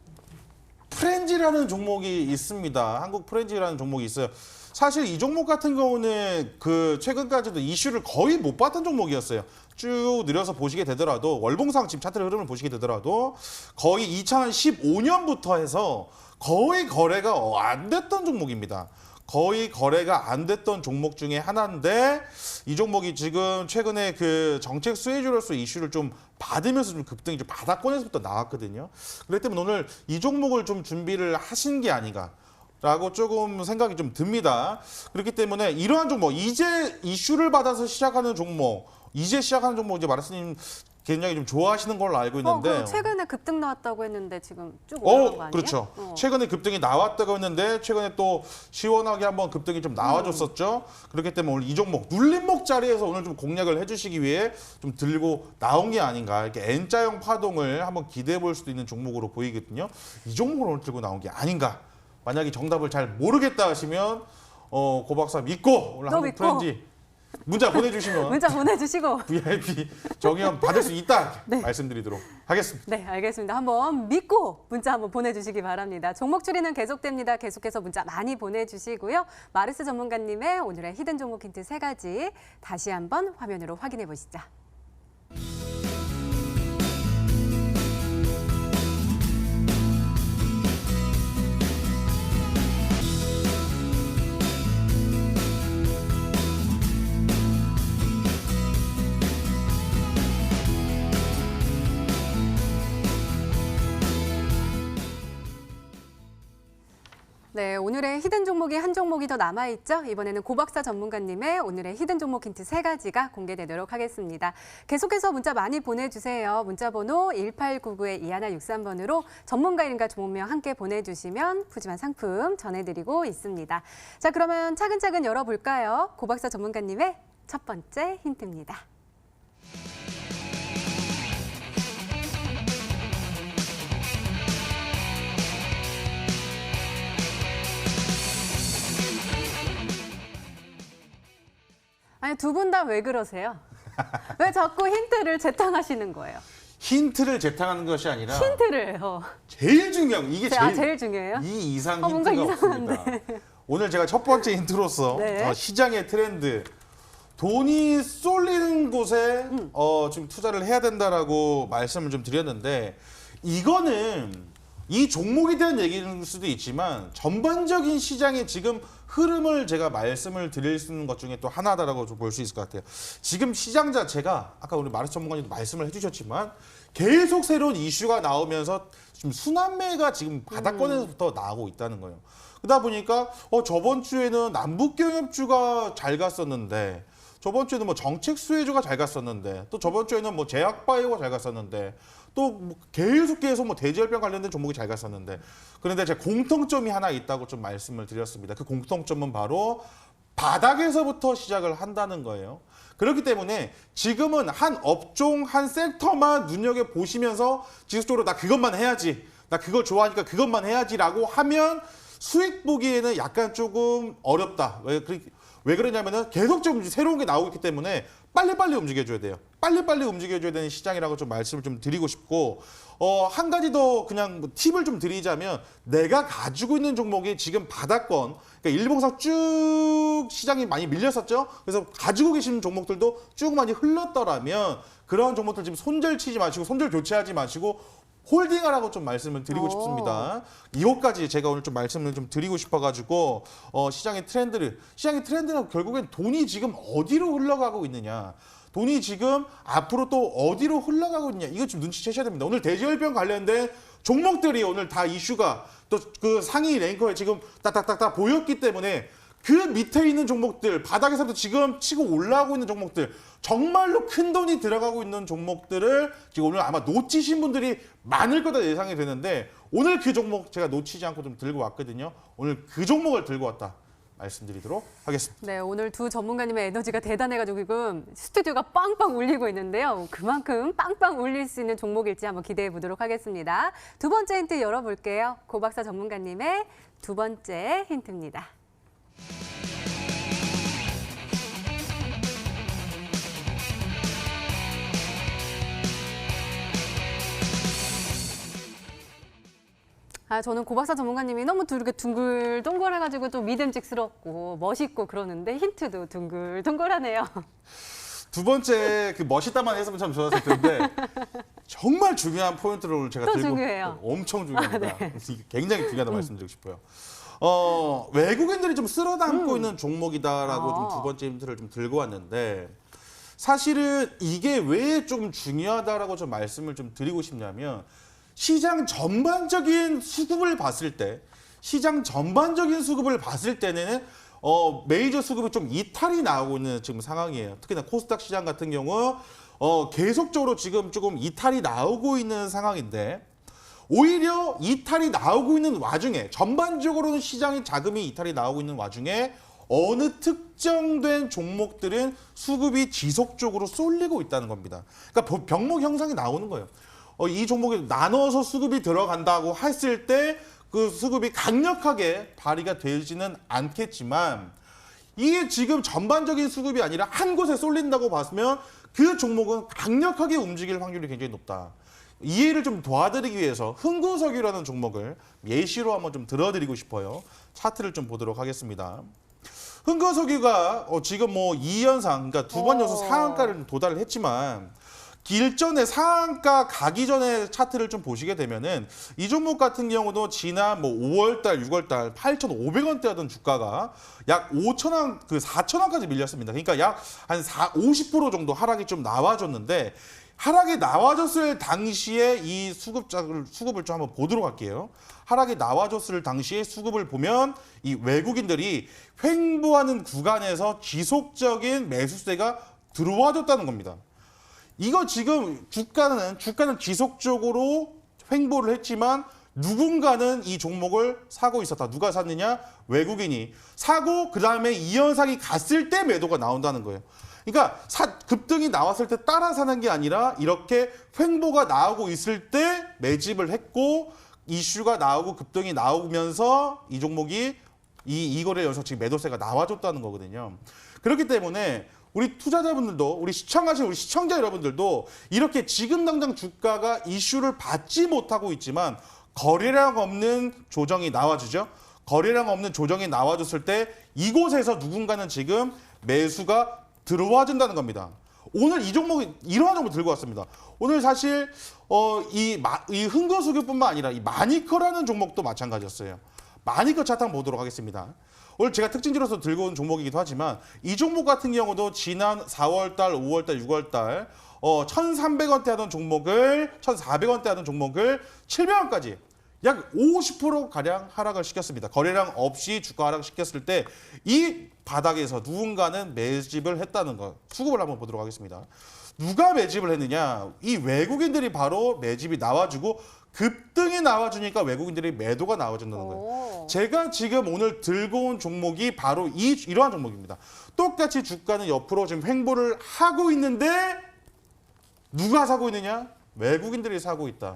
프렌즈라는 종목이 있습니다. 한국 프렌즈라는 종목이 있어요. 사실 이 종목 같은 경우는 최근까지도 이슈를 거의 못 봤던 종목이었어요. 쭉 늘려서 보시게 되더라도 월봉상 지금 차트 흐름을 보시게 되더라도 거의 2015년부터 해서 거의 거래가 안 됐던 종목입니다. 거의 거래가 안 됐던 종목 중에 하나인데 이 종목이 지금 최근에 정책 수혜주로서 이슈를 좀 받으면서 좀 급등이 좀 바닥권에서부터 나왔거든요. 그렇기 때문에 오늘 이 종목을 좀 준비를 하신 게 아닌가. 라고 조금 생각이 좀 듭니다. 그렇기 때문에 이러한 종목, 이제 이슈를 받아서 시작하는 종목, 이제 마르스님 굉장히 좀 좋아하시는 걸로 알고 있는데. 그럼 최근에 급등 나왔다고 했는데 지금 쭉 올라간 거 아니에요? 그렇죠. 최근에 급등이 나왔다고 했는데 최근에 또 시원하게 한번 급등이 좀 나와줬었죠. 그렇기 때문에 오늘 이 종목 눌림목 자리에서 오늘 좀 공략을 해주시기 위해 좀 들고 나온 게 아닌가. 이렇게 N자형 파동을 한번 기대해 볼 수도 있는 종목으로 보이거든요. 이 종목을 오늘 들고 나온 게 아닌가. 만약에 정답을 잘 모르겠다 하시면 고 박사 믿고 오늘 너 한국 믿고. 프렌즈 문자 보내주시면 문자 보내주시고. VIP 정의원 받을 수 있다 네. 말씀드리도록 하겠습니다. 네, 알겠습니다. 한번 믿고 문자 한번 보내주시기 바랍니다. 종목 추리는 계속됩니다. 계속해서 문자 많이 보내주시고요. 마르스 전문가님의 오늘의 히든 종목 힌트 3가지 다시 한번 화면으로 확인해 보시죠. 네, 오늘의 히든 종목이 한 종목이 더 남아있죠. 이번에는 고박사 전문가님의 오늘의 히든 종목 힌트 3가지가 공개되도록 하겠습니다. 계속해서 문자 많이 보내주세요. 문자번호 1899-2163번으로 전문가 이름과 종목명 함께 보내주시면 푸짐한 상품 전해드리고 있습니다. 자, 그러면 차근차근 열어볼까요? 고박사 전문가님의 첫 번째 힌트입니다. 아니, 두 분 다 왜 그러세요? 왜 자꾸 힌트를 재탕하시는 거예요? 힌트를 재탕하는 것이 아니라 힌트를요. 제일 중요한 거, 이게 제일 중요해요? 이 이상 뭔가 힌트가 이상한데. 없습니다. 오늘 제가 첫 번째 힌트로서 네. 시장의 트렌드, 돈이 쏠리는 곳에 지금 투자를 해야 된다라고 말씀을 좀 드렸는데, 이거는 이 종목에 대한 얘기일 수도 있지만 전반적인 시장의 지금 흐름을 제가 말씀을 드릴 수 있는 것 중에 또 하나다라고 볼 수 있을 것 같아요. 지금 시장 자체가 아까 우리 마르스 전문가님도 말씀을 해주셨지만 계속 새로운 이슈가 나오면서 지금 순환매가 지금 바닥권에서부터 나오고 있다는 거예요. 그러다 보니까 저번 주에는 남북경협주가 잘 갔었는데, 저번 주에는 뭐 정책 수혜주가 잘 갔었는데, 또 저번 주에는 뭐 제약바이오가 잘 갔었는데, 또 뭐 계속해서 뭐 대지열병 관련된 종목이 잘 갔었는데, 그런데 제가 공통점이 하나 있다고 좀 말씀을 드렸습니다. 그 공통점은 바로 바닥에서부터 시작을 한다는 거예요. 그렇기 때문에 지금은 한 업종, 한 섹터만 눈여겨보시면서 지속적으로 나 그것만 해야지, 나 그걸 좋아하니까 그것만 해야지라고 하면 수익 보기에는 약간 조금 어렵다. 왜 그러냐면은 계속적으로 새로운 게 나오고 있기 때문에 빨리빨리 움직여줘야 돼요. 빨리빨리 움직여줘야 되는 시장이라고 좀 말씀을 좀 드리고 싶고, 한 가지 더 그냥 뭐 팁을 좀 드리자면, 내가 가지고 있는 종목이 지금 바닥권, 그러니까 일봉상 쭉 시장이 많이 밀렸었죠. 그래서 가지고 계신 종목들도 쭉 많이 흘렀더라면 그런 종목들 지금 손절 치지 마시고, 손절 교체하지 마시고 홀딩하라고 좀 말씀을 드리고 싶습니다. 이것까지 제가 오늘 좀 말씀을 좀 드리고 싶어가지고, 시장의 트렌드는 결국엔 돈이 지금 어디로 흘러가고 있느냐, 돈이 지금 앞으로 또 어디로 흘러가고 있느냐, 이거 좀 눈치채셔야 됩니다. 오늘 대지열병 관련된 종목들이 오늘 다 이슈가 또 그 상위 랭커에 지금 딱딱딱딱 보였기 때문에 그 밑에 있는 종목들, 바닥에서부터 지금 치고 올라오고 있는 종목들, 정말로 큰 돈이 들어가고 있는 종목들을 지금 오늘 아마 놓치신 분들이 많을 거다 예상이 되는데, 오늘 그 종목 제가 놓치지 않고 좀 들고 왔거든요. 오늘 그 종목을 들고 왔다 말씀드리도록 하겠습니다. 네, 오늘 두 전문가님의 에너지가 대단해가지고 지금 스튜디오가 빵빵 울리고 있는데요. 그만큼 빵빵 울릴 수 있는 종목일지 한번 기대해 보도록 하겠습니다. 두 번째 힌트 열어볼게요. 고박사 전문가님의 두 번째 힌트입니다. 저는 고박사 전문가님이 너무 이렇게 둥글둥글해가지고 또 믿음직스럽고 멋있고 그러는데 힌트도 둥글둥글하네요. 두 번째 그 멋있다만 했으면 참 좋았을 텐데 정말 중요한 포인트를 오늘 제가 또 들고 중요해요. 엄청 중요합니다. 이게 굉장히 중요하다 말씀드리고 싶어요. 외국인들이 좀 쓸어 담고 있는 종목이다라고 좀 두 번째 힌트를 좀 들고 왔는데, 사실은 이게 왜 좀 중요하다라고 좀 말씀을 좀 드리고 싶냐면, 시장 전반적인 수급을 봤을 때는 메이저 수급이 좀 이탈이 나오고 있는 지금 상황이에요. 특히나 코스닥 시장 같은 경우 계속적으로 지금 조금 이탈이 나오고 있는 상황인데, 오히려 이탈이 나오고 있는 와중에, 전반적으로는 시장의 자금이 이탈이 나오고 있는 와중에 어느 특정된 종목들은 수급이 지속적으로 쏠리고 있다는 겁니다. 그러니까 병목 형상이 나오는 거예요. 이 종목에 나눠서 수급이 들어간다고 했을 때 그 수급이 강력하게 발휘가 되지는 않겠지만 이게 지금 전반적인 수급이 아니라 한 곳에 쏠린다고 봤으면 그 종목은 강력하게 움직일 확률이 굉장히 높다. 이해를 좀 도와드리기 위해서 흥구석유라는 종목을 예시로 한번 좀 들어드리고 싶어요. 차트를 좀 보도록 하겠습니다. 흥구석유가 지금 뭐 2연상, 그러니까 두 번 연속 상한가를 도달을 했지만 일전에 상한가 가기 전에 차트를 좀 보시게 되면은 이 종목 같은 경우도 지난 뭐 5월달, 6월달 8,500원대 하던 주가가 약 5,000원, 4,000원까지 밀렸습니다. 그러니까 약 한 50% 정도 하락이 좀 나와줬는데 하락이 나와줬을 당시에 이 수급을 좀 한번 보도록 할게요. 하락이 나와줬을 당시에 수급을 보면 이 외국인들이 횡보하는 구간에서 지속적인 매수세가 들어와줬다는 겁니다. 이거 지금 주가는 지속적으로 횡보를 했지만 누군가는 이 종목을 사고 있었다. 누가 샀느냐? 외국인이 사고 그다음에 이연상이 갔을 때 매도가 나온다는 거예요. 그러니까 급등이 나왔을 때 따라 사는 게 아니라 이렇게 횡보가 나오고 있을 때 매집을 했고 이슈가 나오고 급등이 나오면서 이 종목이 이 거래 연속 지금 매도세가 나와줬다는 거거든요. 그렇기 때문에 우리 투자자분들도 우리 시청자 여러분들도 이렇게 지금 당장 주가가 이슈를 받지 못하고 있지만 거래량 없는 조정이 나와주죠. 거래량 없는 조정이 나와줬을 때 이곳에서 누군가는 지금 매수가 들어와준다는 겁니다. 오늘 이 종목이 이러한 종목을 들고 왔습니다. 오늘 사실 이 흥거수급뿐만 아니라 이 마니커라는 종목도 마찬가지였어요. 마니커 차트 한번 보도록 하겠습니다. 오늘 제가 특징지로서 들고 온 종목이기도 하지만 이 종목 같은 경우도 지난 4월달, 5월달, 6월달 1,300원대 하던 종목을 1,400원대 하던 종목을 700원까지 약 50%가량 하락을 시켰습니다. 거래량 없이 주가 하락시켰을 때 이 바닥에서 누군가는 매집을 했다는 것. 수급을 한번 보도록 하겠습니다. 누가 매집을 했느냐? 이 외국인들이 바로 매집이 나와주고 급등이 나와주니까 외국인들이 매도가 나와준다는 거예요. 제가 지금 오늘 들고 온 종목이 바로 이러한 종목입니다. 똑같이 주가는 옆으로 지금 횡보를 하고 있는데 누가 사고 있느냐? 외국인들이 사고 있다.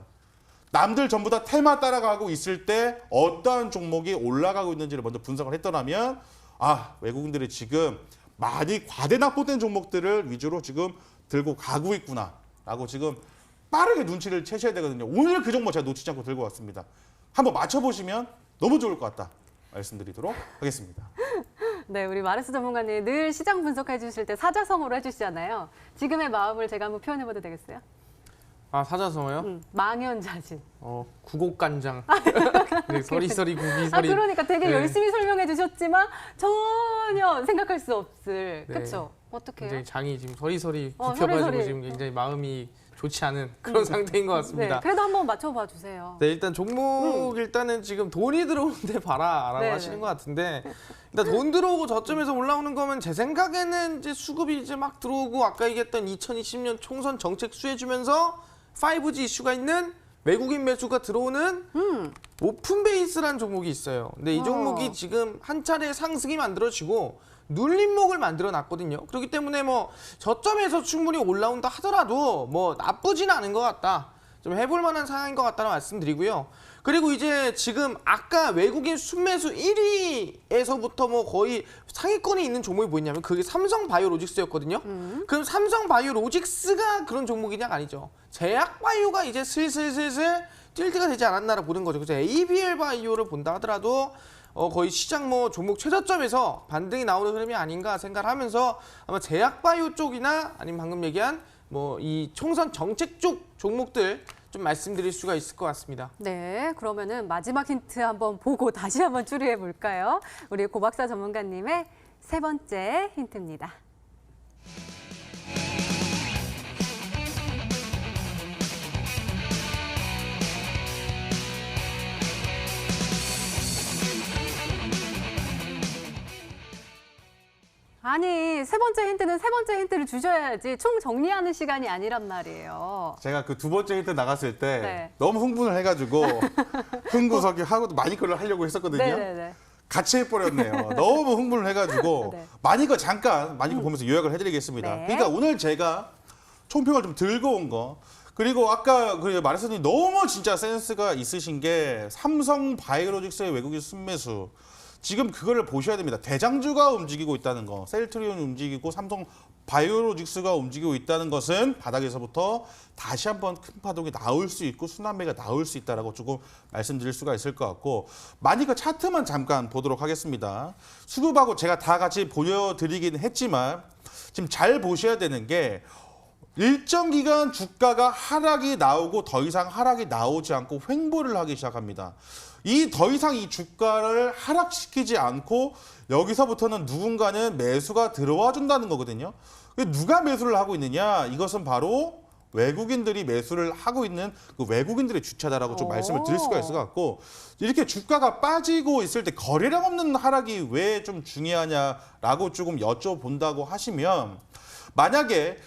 남들 전부 다 테마 따라가고 있을 때 어떠한 종목이 올라가고 있는지를 먼저 분석을 했더라면 외국인들이 지금 많이 과대 납부된 종목들을 위주로 지금 들고 가고 있구나라고 지금 빠르게 눈치를 채셔야 되거든요. 오늘 그 종목 제가 놓치지 않고 들고 왔습니다. 한번 맞춰보시면 너무 좋을 것 같다 말씀드리도록 하겠습니다. 네, 우리 마르스 전문가님 늘 시장 분석해 주실 때 사자성어로 해주시잖아요. 지금의 마음을 제가 한번 표현해봐도 되겠어요? 사자성어요? 망연자실. 구곡간장. 네, 서리서리 구기서리. 그러니까 되게 네. 열심히 설명해 주셨지만 전혀 생각할 수 없을. 네. 그렇죠? 어떻게 해요? 굉장히 장이 지금 서리서리 굽혀가지고 서리서리. 지금 굉장히 마음이 좋지 않은 그런 상태인 것 같습니다. 네, 그래도 한번 맞춰봐 주세요. 네, 일단 종목 일단은 지금 돈이 들어오는데 봐라라고 네, 하시는 네. 것 같은데 일단 돈 들어오고 저점에서 올라오는 거면 제 생각에는 이제 수급이 이제 막 들어오고 아까 얘기했던 2020년 총선 정책 수혜주면서 5G 이슈가 있는 외국인 매수가 들어오는 오픈 베이스라는 종목이 있어요. 근데 이 종목이 지금 한 차례 상승이 만들어지고 눌림목을 만들어 놨거든요. 그렇기 때문에 뭐 저점에서 충분히 올라온다 하더라도 뭐 나쁘진 않은 것 같다. 좀 해볼 만한 상황인 것 같다는 말씀드리고요. 그리고 이제 지금 아까 외국인 순매수 1위에서부터 뭐 거의 상위권에 있는 종목이 뭐였냐면 그게 삼성바이오로직스였거든요. 그럼 삼성바이오로직스가 그런 종목이냐? 아니죠. 제약바이오가 이제 슬슬 뛸 때가 되지 않았나라 보는 거죠. 그래서 ABL 바이오를 본다 하더라도 거의 시장 뭐 종목 최저점에서 반등이 나오는 흐름이 아닌가 생각을 하면서 아마 제약바이오 쪽이나 아니면 방금 얘기한 뭐 이 총선 정책 쪽 종목들 좀 말씀드릴 수가 있을 것 같습니다. 네, 그러면은 마지막 힌트 한번 보고 다시 한번 추리해 볼까요? 우리 고박사 전문가님의 세 번째 힌트입니다. 아니, 세 번째 힌트는 세 번째 힌트를 주셔야지 총 정리하는 시간이 아니란 말이에요. 제가 그 두 번째 힌트 나갔을 때 네. 너무 흥분을 해가지고 흥구석이 하고 마니커를 하려고 했었거든요. 네네네. 같이 해버렸네요. 너무 흥분을 해가지고 네. 마니커 잠깐 마니커 보면서 요약을 해드리겠습니다. 네. 그러니까 오늘 제가 총평을 좀 들고 온 거 그리고 아까 그 말했더니 너무 진짜 센스가 있으신 게 삼성 바이오로직스의 외국인 순매수. 지금 그거를 보셔야 됩니다. 대장주가 움직이고 있다는 거. 셀트리온이 움직이고 삼성 바이오로직스가 움직이고 있다는 것은 바닥에서부터 다시 한번 큰 파동이 나올 수 있고 순환매가 나올 수 있다라고 조금 말씀드릴 수가 있을 것 같고, 만약 그 차트만 잠깐 보도록 하겠습니다. 수급하고 제가 다 같이 보여드리긴 했지만 지금 잘 보셔야 되는 게, 일정 기간 주가가 하락이 나오고 더 이상 하락이 나오지 않고 횡보를 하기 시작합니다. 더 이상 이 주가를 하락시키지 않고 여기서부터는 누군가는 매수가 들어와 준다는 거거든요. 누가 매수를 하고 있느냐? 이것은 바로 외국인들이 매수를 하고 있는 그 외국인들의 주차다라고 좀 말씀을 드릴 수가 있을 것 같고, 이렇게 주가가 빠지고 있을 때 거래량 없는 하락이 왜 좀 중요하냐라고 조금 여쭤본다고 하시면, 만약에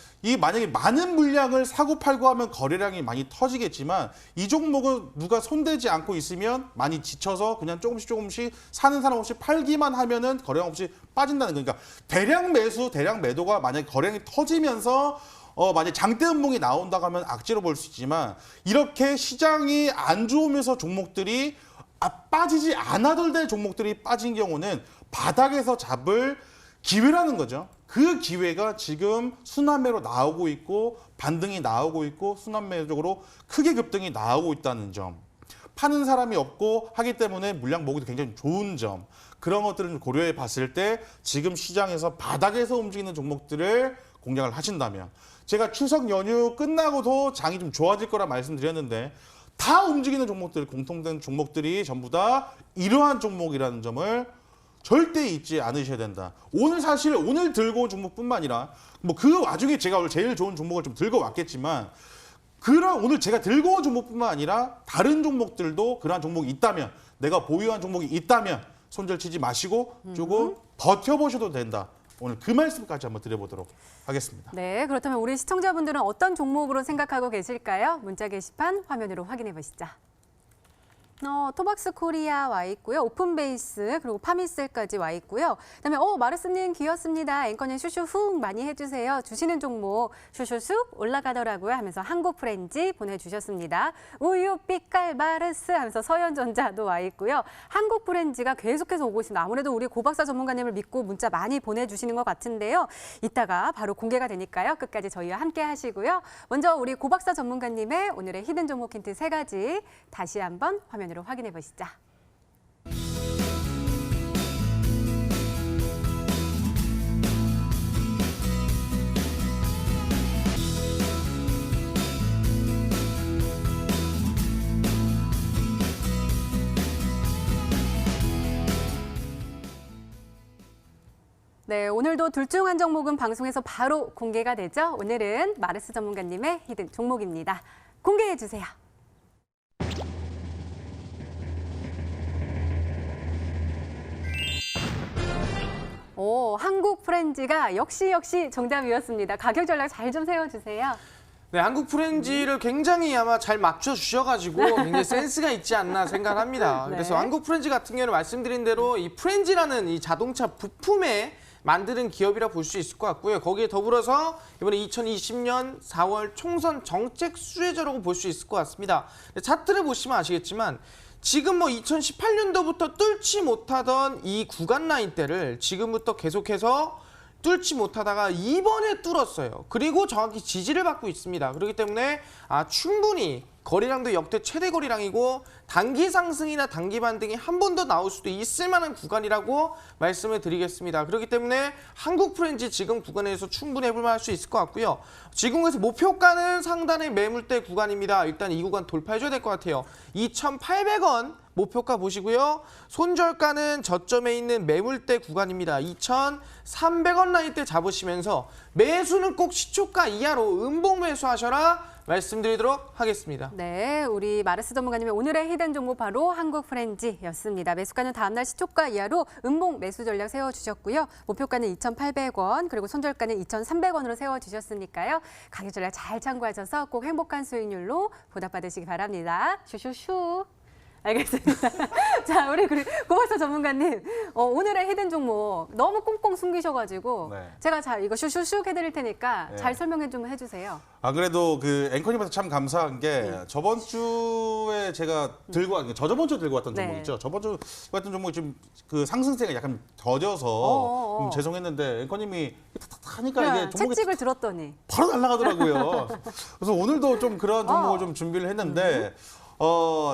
많은 물량을 사고 팔고 하면 거래량이 많이 터지겠지만, 이 종목은 누가 손대지 않고 있으면 많이 지쳐서 그냥 조금씩 사는 사람 없이 팔기만 하면은 거래량 없이 빠진다는 거니까, 대량 매수, 대량 매도가 만약에 거래량이 터지면서 만약 장대 음봉이 나온다고 하면 악재로 볼 수 있지만, 이렇게 시장이 안 좋으면서 종목들이 빠지지 않아도 될 종목들이 빠진 경우는 바닥에서 잡을 기회라는 거죠. 그 기회가 지금 순환매로 나오고 있고 반등이 나오고 있고 순환매적으로 크게 급등이 나오고 있다는 점, 파는 사람이 없고 하기 때문에 물량 모으기도 굉장히 좋은 점, 그런 것들을 고려해 봤을 때 지금 시장에서 바닥에서 움직이는 종목들을 공략을 하신다면, 제가 추석 연휴 끝나고도 장이 좀 좋아질 거라 말씀드렸는데, 다 움직이는 종목들, 공통된 종목들이 전부 다 이러한 종목이라는 점을 절대 잊지 않으셔야 된다. 오늘 들고 온 종목뿐만 아니라 그 와중에 제가 오늘 제일 좋은 종목을 좀 들고 왔겠지만, 오늘 제가 들고 온 종목뿐만 아니라 다른 종목들도 그러한 종목이 있다면, 내가 보유한 종목이 있다면 손절치지 마시고 조금 버텨보셔도 된다. 오늘 그 말씀까지 한번 드려보도록 하겠습니다. 네, 그렇다면 우리 시청자분들은 어떤 종목으로 생각하고 계실까요? 문자 게시판 화면으로 확인해 보시죠. 토박스 코리아 와 있고요. 오픈베이스 그리고 파미셀까지 와 있고요. 그다음에 마르스님 귀엽습니다. 앵커님 슈슈 훅 많이 해주세요. 주시는 종목 슈슈쑥 올라가더라고요 하면서 한국 프렌지 보내주셨습니다. 우유 빛깔 마르스 하면서 서현전자도 와 있고요. 한국 프렌지가 계속해서 오고 있습니다. 아무래도 우리 고박사 전문가님을 믿고 문자 많이 보내주시는 것 같은데요. 이따가 바로 공개가 되니까요. 끝까지 저희와 함께 하시고요. 먼저 우리 고박사 전문가님의 오늘의 히든 종목 힌트 3가지 다시 한번 화면 으로 확인해 보시죠. 네, 오늘도 둘 중 한 종목은 방송에서 바로 공개가 되죠. 오늘은 마르스 전문가님의 히든 종목입니다. 공개해 주세요. 한국 프렌지가 역시 정답이었습니다. 가격 전략 잘 좀 세워주세요. 네, 한국 프렌지를 굉장히 아마 잘 맞춰주셔가지고 굉장히 센스가 있지 않나 생각합니다. 네. 그래서 한국 프렌지 같은 경우는 말씀드린 대로 이 프렌지라는 이 자동차 부품에 만드는 기업이라 볼 수 있을 것 같고요. 거기에 더불어서 이번에 2020년 4월 총선 정책 수혜자라고 볼 수 있을 것 같습니다. 차트를 보시면 아시겠지만 지금 2018년도부터 뚫지 못하던 이 구간 라인대를 지금부터 계속해서 뚫지 못하다가 이번에 뚫었어요. 그리고 정확히 지지를 받고 있습니다. 그렇기 때문에 충분히 거래량도 역대 최대 거래량이고 단기 상승이나 단기 반등이 한 번 더 나올 수도 있을 만한 구간이라고 말씀을 드리겠습니다. 그렇기 때문에 한국 프렌지 지금 구간에서 충분히 해볼만 할 수 있을 것 같고요. 지금에서 목표가는 상단의 매물대 구간입니다. 일단 이 구간 돌파해줘야 될 것 같아요. 2,800원 목표가 보시고요. 손절가는 저점에 있는 매물대 구간입니다. 2,300원 라인대 잡으시면서 매수는 꼭 시초가 이하로 음봉 매수하셔라 말씀드리도록 하겠습니다. 네, 우리 마르스 전문가님의 오늘의 히든 종목 바로 한국 프렌지였습니다. 매수가는 다음날 시초가 이하로 음봉 매수 전략 세워주셨고요. 목표가는 2,800원 그리고 손절가는 2,300원으로 세워주셨으니까요. 가격 전략 잘 참고하셔서 꼭 행복한 수익률로 보답받으시기 바랍니다. 슈슈슈. 알겠습니다. 자, 우리 고박사 전문가님, 오늘의 히든 종목 너무 꽁꽁 숨기셔가지고 네. 제가 자 이거 슉슉슉 해드릴 테니까 네. 잘 설명해 좀 해주세요. 아 그래도 그 앵커님한테 참 감사한 게 저번 주에 제가 들고 왔 저저번 주에 들고 왔던 네. 종목 있죠. 저번 주에 왔던 종목이 지금 그 상승세가 약간 더뎌서 좀 죄송했는데 앵커님이 탁탁하니까 이게 그냥 종목이 채찍을 들었더니 바로 날아가더라고요. 그래서 오늘도 좀 그런 종목을 좀 준비를 했는데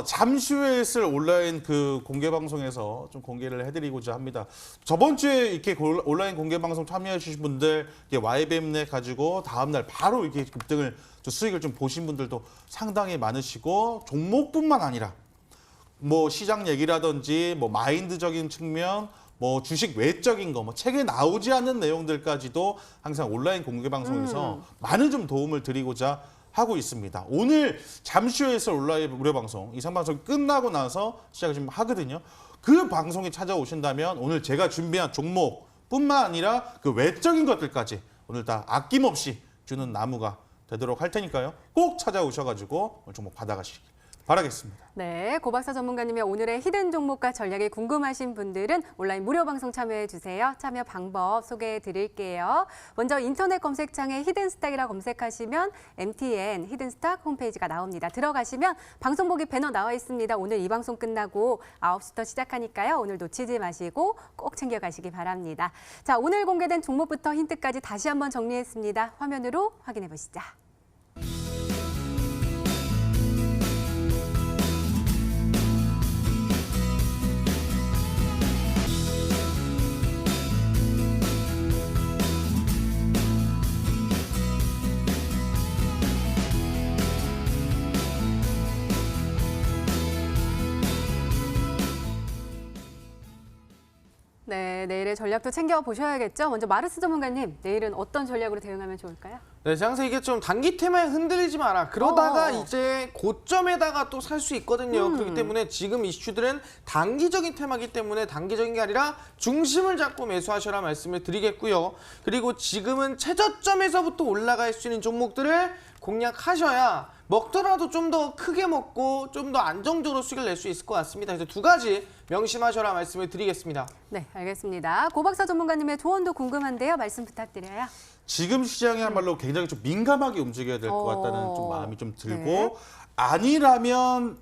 잠시 후에 있을 온라인 그 공개 방송에서 좀 공개를 해드리고자 합니다. 저번 주에 이렇게 온라인 공개 방송 참여해 주신 분들 YBM넷 가지고 다음 날 바로 이렇게 급등을 수익을 좀 보신 분들도 상당히 많으시고 종목뿐만 아니라 뭐 시장 얘기라든지 뭐 마인드적인 측면 뭐 주식 외적인 거, 뭐 책에 나오지 않는 내용들까지도 항상 온라인 공개 방송에서 많은 좀 도움을 드리고자 하고 있습니다. 오늘 잠시 후에 있을 온라인 무료 방송, 이 생방송 끝나고 나서 시작을 좀 하거든요. 그 방송에 찾아오신다면 오늘 제가 준비한 종목뿐만 아니라 그 외적인 것들까지 오늘 다 아낌없이 주는 나무가 되도록 할 테니까요. 꼭 찾아오셔가지고 오늘 종목 받아가시길 바라겠습니다. 네, 고박사 전문가님의 오늘의 히든 종목과 전략이 궁금하신 분들은 온라인 무료 방송 참여해 주세요. 참여 방법 소개해 드릴게요. 먼저 인터넷 검색창에 히든스탁이라 검색하시면 MTN 히든스탁 홈페이지가 나옵니다. 들어가시면 방송 보기 배너 나와 있습니다. 오늘 이 방송 끝나고 9시부터 시작하니까요. 오늘 놓치지 마시고 꼭 챙겨가시기 바랍니다. 자, 오늘 공개된 종목부터 힌트까지 다시 한번 정리했습니다. 화면으로 확인해 보시죠. 네, 내일의 전략도 챙겨보셔야겠죠. 먼저 마르스 전문가님, 내일은 어떤 전략으로 대응하면 좋을까요? 네, 장사 이게 좀 단기 테마에 흔들리지 마라. 그러다가 이제 고점에다가 또 살 수 있거든요. 그렇기 때문에 지금 이슈들은 단기적인 테마기 때문에 단기적인 게 아니라 중심을 잡고 매수하셔라 말씀을 드리겠고요. 그리고 지금은 최저점에서부터 올라갈 수 있는 종목들을 공략하셔야 먹더라도 좀 더 크게 먹고 좀 더 안정적으로 수익을 낼 수 있을 것 같습니다. 그래서 두 가지 명심하셔라 말씀을 드리겠습니다. 네, 알겠습니다. 고박사 전문가님의 조언도 궁금한데요. 말씀 부탁드려요. 지금 시장이야말로 굉장히 좀 민감하게 움직여야 될 것 같다는 좀 마음이 좀 들고 네. 아니라면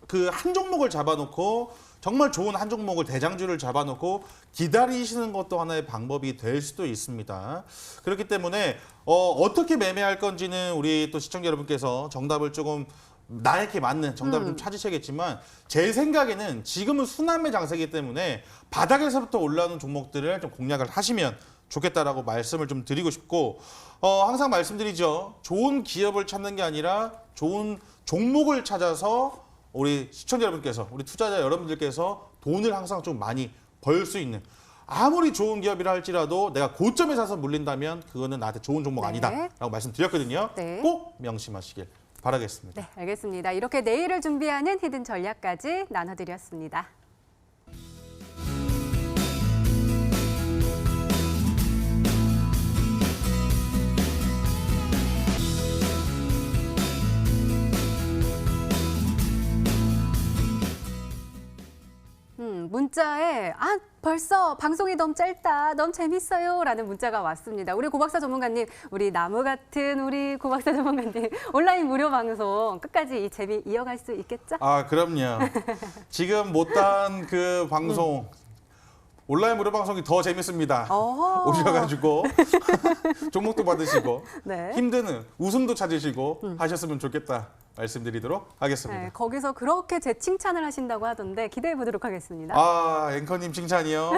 그 한 종목을 잡아놓고 정말 좋은 한 종목을 대장주를 잡아놓고 기다리시는 것도 하나의 방법이 될 수도 있습니다. 그렇기 때문에 어떻게 매매할 건지는 우리 또 시청자 여러분께서 정답을 조금 나에게 맞는 정답을 좀 찾으셔야겠지만 제 생각에는 지금은 순환매 장세이기 때문에 바닥에서부터 올라오는 종목들을 좀 공략을 하시면 좋겠다라고 말씀을 좀 드리고 싶고 항상 말씀드리죠. 좋은 기업을 찾는 게 아니라 좋은 종목을 찾아서 우리 시청자 여러분께서 우리 투자자 여러분들께서 돈을 항상 좀 많이 벌 수 있는 아무리 좋은 기업이라 할지라도 내가 고점에 사서 물린다면 그거는 나한테 좋은 종목 네. 아니다라고 말씀드렸거든요. 네. 꼭 명심하시길 바라겠습니다. 네, 알겠습니다. 이렇게 내일을 준비하는 히든 전략까지 나눠드렸습니다. 문자에 벌써 방송이 너무 짧다, 너무 재밌어요 라는 문자가 왔습니다. 우리 고박사 전문가님, 우리 나무 같은 우리 고박사 전문가님 온라인 무료 방송 끝까지 이 재미 이어갈 수 있겠죠? 아 그럼요. 지금 못한 그 방송 온라인 무료 방송이 더 재밌습니다. 오셔가지고 종목도 받으시고 네. 힘드는 웃음도 찾으시고 하셨으면 좋겠다 말씀드리도록 하겠습니다. 네, 거기서 그렇게 제 칭찬을 하신다고 하던데 기대해 보도록 하겠습니다. 아 앵커님 칭찬이요.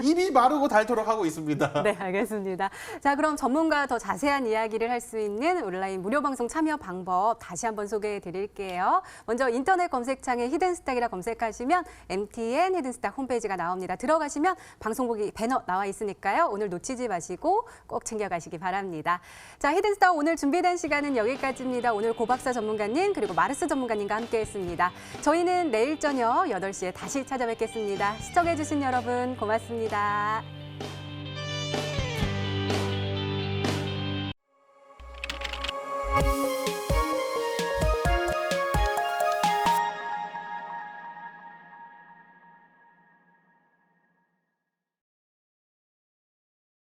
입이 마르고 닳도록 하고 있습니다. 네, 알겠습니다. 자, 그럼 전문가 더 자세한 이야기를 할 수 있는 온라인 무료 방송 참여 방법 다시 한번 소개해 드릴게요. 먼저 인터넷 검색창에 히든스탁이라 검색하시면 MTN 히든스탁 홈페이지가 나옵니다. 들어가시면 방송 보기 배너 나와 있으니까요. 오늘 놓치지 마시고 꼭 챙겨가시기 바랍니다. 자, 히든스탁 오늘 준비된 시간은 여기까지입니다. 오늘 고박사 전문가님 그리고 마르스 전문가님과 함께했습니다. 저희는 내일 저녁 8시에 다시 찾아뵙겠습니다. 시청해주신 여러분 고맙습니다.